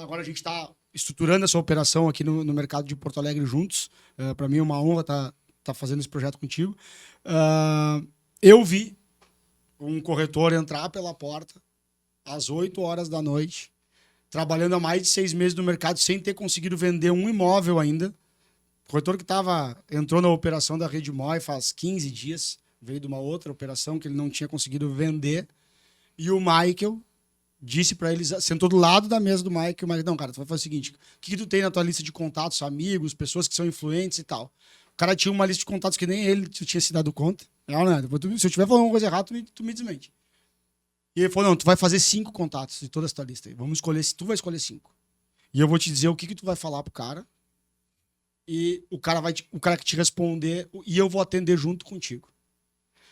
Agora a gente está estruturando essa operação aqui no mercado de Porto Alegre juntos. Para mim é uma honra estar fazendo esse projeto contigo. Eu vi um corretor entrar pela porta às 8 horas da noite, trabalhando há mais de 6 meses no mercado sem ter conseguido vender um imóvel ainda. O corretor que entrou na operação da Rede Moi faz 15 dias, veio de uma outra operação que ele não tinha conseguido vender. E o Michael disse para eles, sentou do lado da mesa do Michael, não, cara, tu vai fazer o seguinte, o que tu tem na tua lista de contatos, amigos, pessoas que são influentes e tal? O cara tinha uma lista de contatos que nem ele tinha se dado conta. Não, né? Depois se eu tiver falando alguma coisa errada, tu me desmente. E ele falou, não, tu vai fazer 5 contatos de toda essa tua lista aí. Vamos escolher, tu vai escolher 5. E eu vou te dizer o que tu vai falar pro cara. E o cara que te responder, e eu vou atender junto contigo.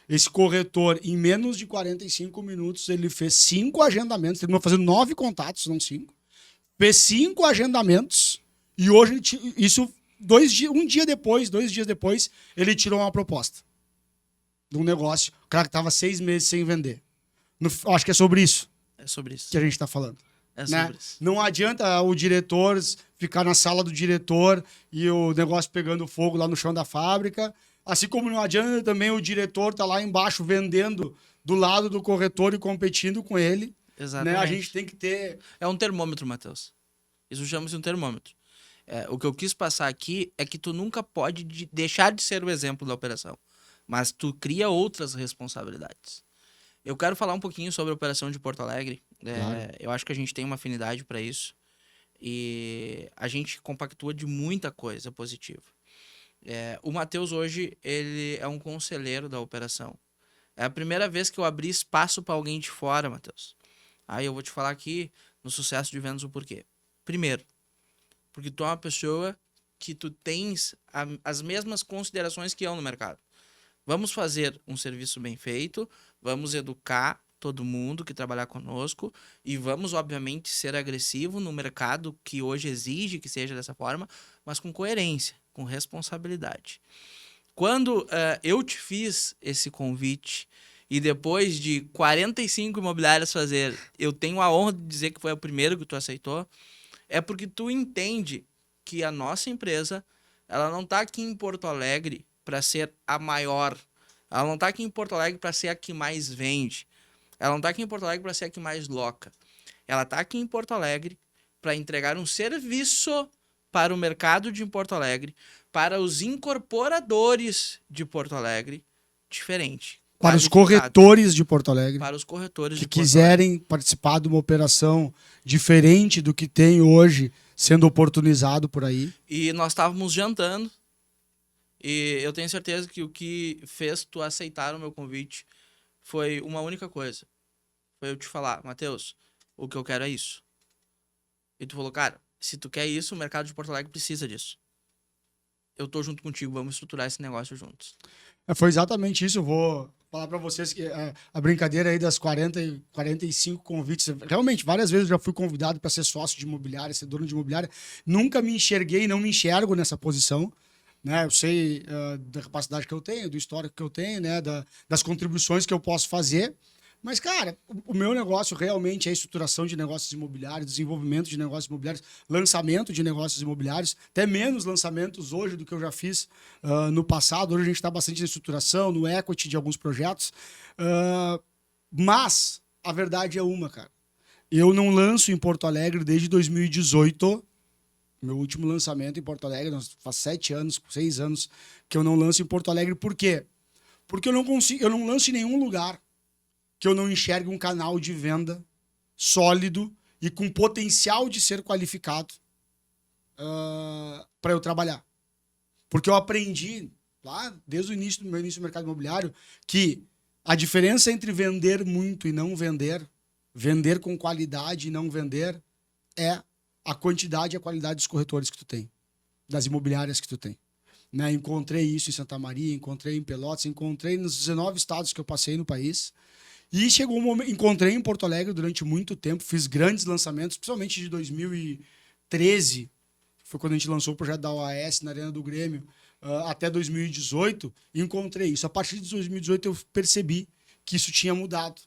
Esse corretor, em menos de 45 minutos, ele fez 5 agendamentos. Ele terminou fazendo 9 contatos, não 5. Fez 5 agendamentos. E hoje, isso, 2 dias depois, ele tirou uma proposta de um negócio. O cara que estava 6 meses sem vender. Acho que é sobre isso. É sobre isso que a gente está falando. É sobre isso. Não adianta o diretor ficar na sala do diretor e o negócio pegando fogo lá no chão da fábrica. Assim como não adianta também o diretor estar lá embaixo vendendo do lado do corretor e competindo com ele. Exatamente. Né? A gente tem que ter... É um termômetro, Matheus. Isso chama-se um termômetro. O que eu quis passar aqui é que tu nunca pode deixar de ser o exemplo da operação. Mas tu cria outras responsabilidades. Eu quero falar um pouquinho sobre a operação de Porto Alegre. Claro. Eu acho que a gente tem uma afinidade para isso. E a gente compactua de muita coisa positiva. O Matheus hoje, ele é um conselheiro da operação. É a primeira vez que eu abri espaço para alguém de fora, Matheus. Aí eu vou te falar aqui no sucesso de vendas o porquê. Primeiro, porque tu é uma pessoa que tu tens as mesmas considerações que eu no mercado. Vamos fazer um serviço bem feito, vamos educar todo mundo que trabalhar conosco e vamos, obviamente, ser agressivo no mercado que hoje exige que seja dessa forma, mas com coerência, com responsabilidade. Quando eu te fiz esse convite e depois de 45 imobiliárias fazer, eu tenho a honra de dizer que foi o primeiro que tu aceitou, é porque tu entende que a nossa empresa, ela não está aqui em Porto Alegre para ser a maior. Ela não está aqui em Porto Alegre para ser a que mais vende. Ela não está aqui em Porto Alegre para ser a que mais loca. Ela está aqui em Porto Alegre para entregar um serviço para o mercado de Porto Alegre, para os incorporadores de Porto Alegre, diferente. Para os corretores de Porto Alegre. Para os corretores que quiserem participar de uma operação diferente do que tem hoje sendo oportunizado por aí. E nós estávamos jantando e eu tenho certeza que o que fez tu aceitar o meu convite foi uma única coisa. Foi eu te falar, Matheus, o que eu quero é isso. E tu falou, cara, se tu quer isso, o mercado de Porto Alegre precisa disso. Eu tô junto contigo, vamos estruturar esse negócio juntos. Foi exatamente isso. Eu vou falar para vocês que a brincadeira aí das 40 e 45 convites, realmente, várias vezes eu já fui convidado para ser sócio de imobiliária, ser dono de imobiliária. Nunca me enxerguei, não me enxergo nessa posição. Né? Eu sei da capacidade que eu tenho, do histórico que eu tenho, né? Das contribuições que eu posso fazer. Mas, cara, o meu negócio realmente é a estruturação de negócios imobiliários, desenvolvimento de negócios imobiliários, lançamento de negócios imobiliários, até menos lançamentos hoje do que eu já fiz no passado. Hoje a gente está bastante na estruturação, no equity de alguns projetos. Mas a verdade é uma, cara. Eu não lanço em Porto Alegre desde 2018. Meu último lançamento em Porto Alegre, faz 6 anos que eu não lanço em Porto Alegre. Por quê? Porque eu não lanço em nenhum lugar que eu não enxergue um canal de venda sólido e com potencial de ser qualificado para eu trabalhar. Porque eu aprendi lá, desde o início do meu início no mercado imobiliário, que a diferença entre vender muito e não vender, vender com qualidade e não vender, é a quantidade e a qualidade dos corretores que tu tem, das imobiliárias que tu tem. Né? Encontrei isso em Santa Maria, encontrei em Pelotas, encontrei nos 19 estados que eu passei no país. E chegou um momento, encontrei em Porto Alegre durante muito tempo, fiz grandes lançamentos, principalmente de 2013, foi quando a gente lançou o projeto da OAS na Arena do Grêmio, até 2018, e encontrei isso. A partir de 2018 eu percebi que isso tinha mudado.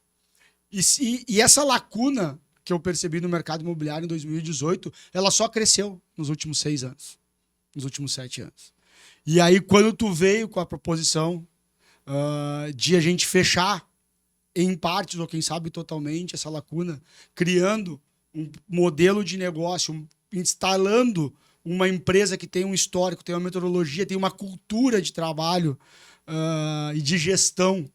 E essa lacuna que eu percebi no mercado imobiliário em 2018, ela só cresceu nos últimos 6 anos, nos últimos 7 anos. E aí, quando tu veio com a proposição de a gente fechar em partes, ou quem sabe totalmente, essa lacuna, criando um modelo de negócio, instalando uma empresa que tem um histórico, tem uma metodologia, tem uma cultura de trabalho e de gestão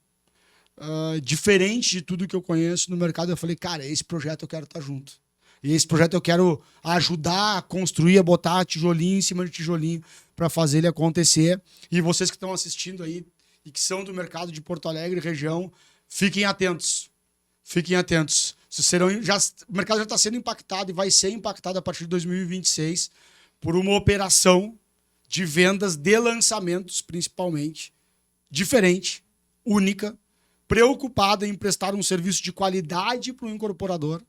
diferente de tudo que eu conheço no mercado, eu falei, cara, esse projeto eu quero estar junto. E esse projeto eu quero ajudar a construir, a botar tijolinho em cima de tijolinho para fazer ele acontecer. E vocês que estão assistindo aí e que são do mercado de Porto Alegre, região, fiquem atentos. Fiquem atentos. O mercado já está sendo impactado e vai ser impactado a partir de 2026 por uma operação de vendas de lançamentos, principalmente, diferente, única, preocupada em prestar um serviço de qualidade para o incorporador,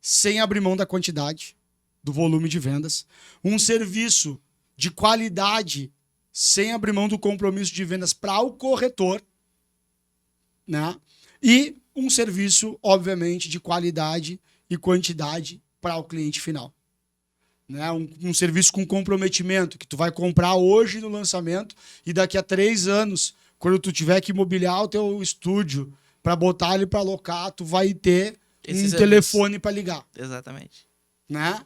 sem abrir mão da quantidade, do volume de vendas. Um serviço de qualidade, sem abrir mão do compromisso de vendas para o corretor, né? E um serviço, obviamente, de qualidade e quantidade para o cliente final. Né? Um serviço com comprometimento, que tu vai comprar hoje no lançamento e daqui a 3 anos, quando tu tiver que mobiliar o teu estúdio para botar ele para alocar, tu vai ter telefone para ligar. Exatamente. Né?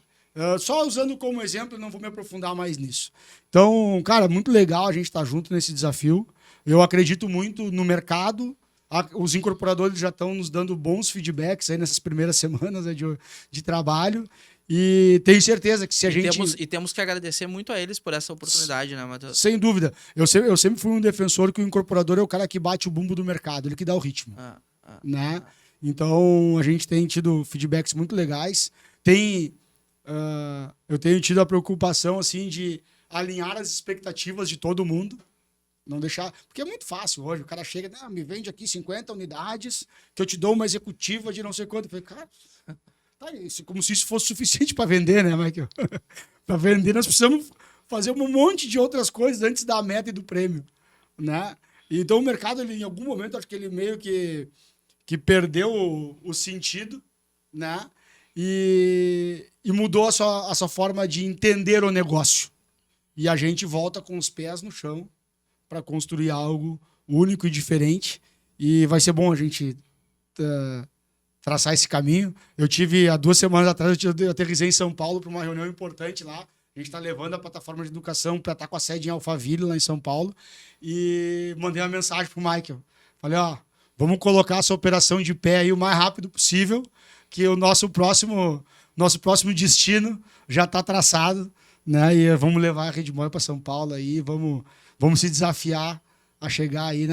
Só usando como exemplo, não vou me aprofundar mais nisso. Então, cara, muito legal a gente estar junto nesse desafio. Eu acredito muito no mercado, Os incorporadores já estão nos dando bons feedbacks aí nessas primeiras semanas, né, de trabalho. E tenho certeza que se a gente... Temos que agradecer muito a eles por essa oportunidade, né, Matheus? Sem dúvida. Eu sempre fui um defensor que o incorporador é o cara que bate o bumbo do mercado, ele que dá o ritmo. Né? Então, a gente tem tido feedbacks muito legais. Eu tenho tido a preocupação assim, de alinhar as expectativas de todo mundo. Não deixar... Porque é muito fácil hoje. O cara chega, me vende aqui 50 unidades, que eu te dou uma executiva de não sei quanto. Eu falei, cara... como se isso fosse suficiente para vender, né, Michael? Para vender, nós precisamos fazer um monte de outras coisas antes da meta e do prêmio, né? Então, o mercado, ele, em algum momento, acho que ele meio que perdeu o sentido, né? E mudou a sua forma de entender o negócio. E a gente volta com os pés no chão para construir algo único e diferente. E vai ser bom a gente... traçar esse caminho. Eu tive, há 2 semanas atrás, eu aterrissei em São Paulo para uma reunião importante lá. A gente está levando a plataforma de educação para estar com a sede em Alphaville, lá em São Paulo. E mandei uma mensagem para o Michael. Falei, vamos colocar essa operação de pé aí o mais rápido possível, que o nosso próximo destino já está traçado, né? E vamos levar a Redmoi para São Paulo aí, vamos se desafiar a chegar aí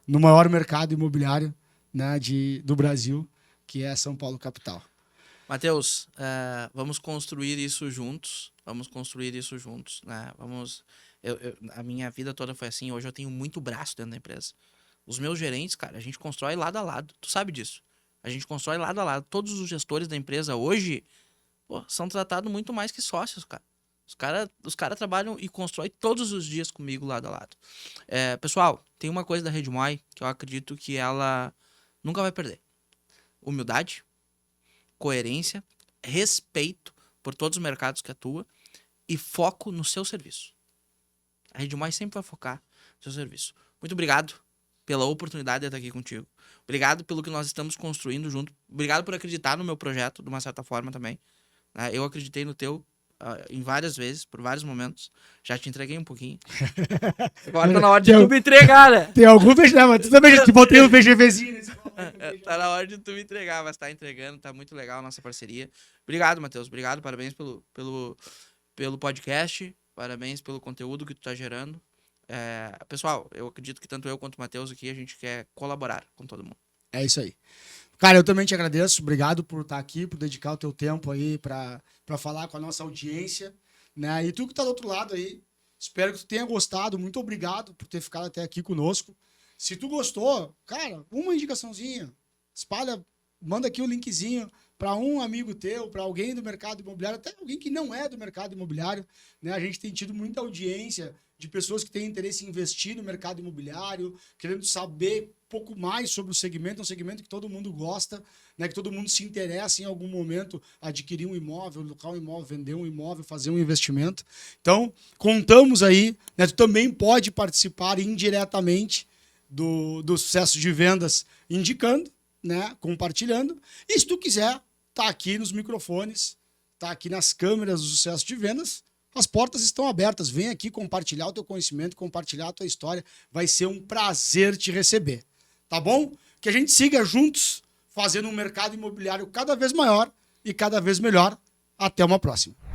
no maior mercado imobiliário, né, do Brasil, que é São Paulo capital. Matheus, vamos construir isso juntos. Né? A minha vida toda foi assim. Hoje eu tenho muito braço dentro da empresa. Os meus gerentes, cara, a gente constrói lado a lado. Tu sabe disso. A gente constrói lado a lado. Todos os gestores da empresa hoje são tratados muito mais que sócios, cara. Os cara trabalham e constroem todos os dias comigo lado a lado. Pessoal, tem uma coisa da Redmoi que eu acredito que ela nunca vai perder. Humildade, coerência, respeito por todos os mercados que atua e foco no seu serviço. A Redmoi sempre vai focar no seu serviço. Muito obrigado pela oportunidade de estar aqui contigo. Obrigado pelo que nós estamos construindo junto. Obrigado por acreditar no meu projeto, de uma certa forma também. Eu acreditei no teu em várias vezes, por vários momentos. Já te entreguei um pouquinho. Agora tá na hora de tu me entregar, né? Tem algum VG, mas tu também te botei um VGVzinho nesse tá na hora de tu me entregar, mas tá entregando, tá muito legal a nossa parceria. Obrigado, Matheus. Obrigado, parabéns pelo podcast. Parabéns pelo conteúdo que tu tá gerando. Pessoal, eu acredito que tanto eu quanto o Matheus aqui, a gente quer colaborar com todo mundo. É isso aí. Cara, eu também te agradeço. Obrigado por estar aqui, por dedicar o teu tempo aí para falar com a nossa audiência, né? E tu que tá do outro lado aí, espero que tu tenha gostado. Muito obrigado por ter ficado até aqui conosco. Se tu gostou, cara, uma indicaçãozinha, espalha, manda aqui o linkzinho para um amigo teu, para alguém do mercado imobiliário, até alguém que não é do mercado imobiliário, né? A gente tem tido muita audiência de pessoas que têm interesse em investir no mercado imobiliário, querendo saber um pouco mais sobre o segmento, é um segmento que todo mundo gosta, né? Que todo mundo se interessa em algum momento adquirir um imóvel, locar um imóvel, vender um imóvel, fazer um investimento. Então, contamos aí, né? Tu também pode participar indiretamente do sucesso de vendas, indicando, né? Compartilhando. E se tu quiser, tá aqui nos microfones, tá aqui nas câmeras do sucesso de vendas. As portas estão abertas. Vem aqui compartilhar o teu conhecimento, compartilhar a tua história. Vai ser um prazer te receber. Tá bom? Que a gente siga juntos fazendo um mercado imobiliário cada vez maior e cada vez melhor. Até uma próxima.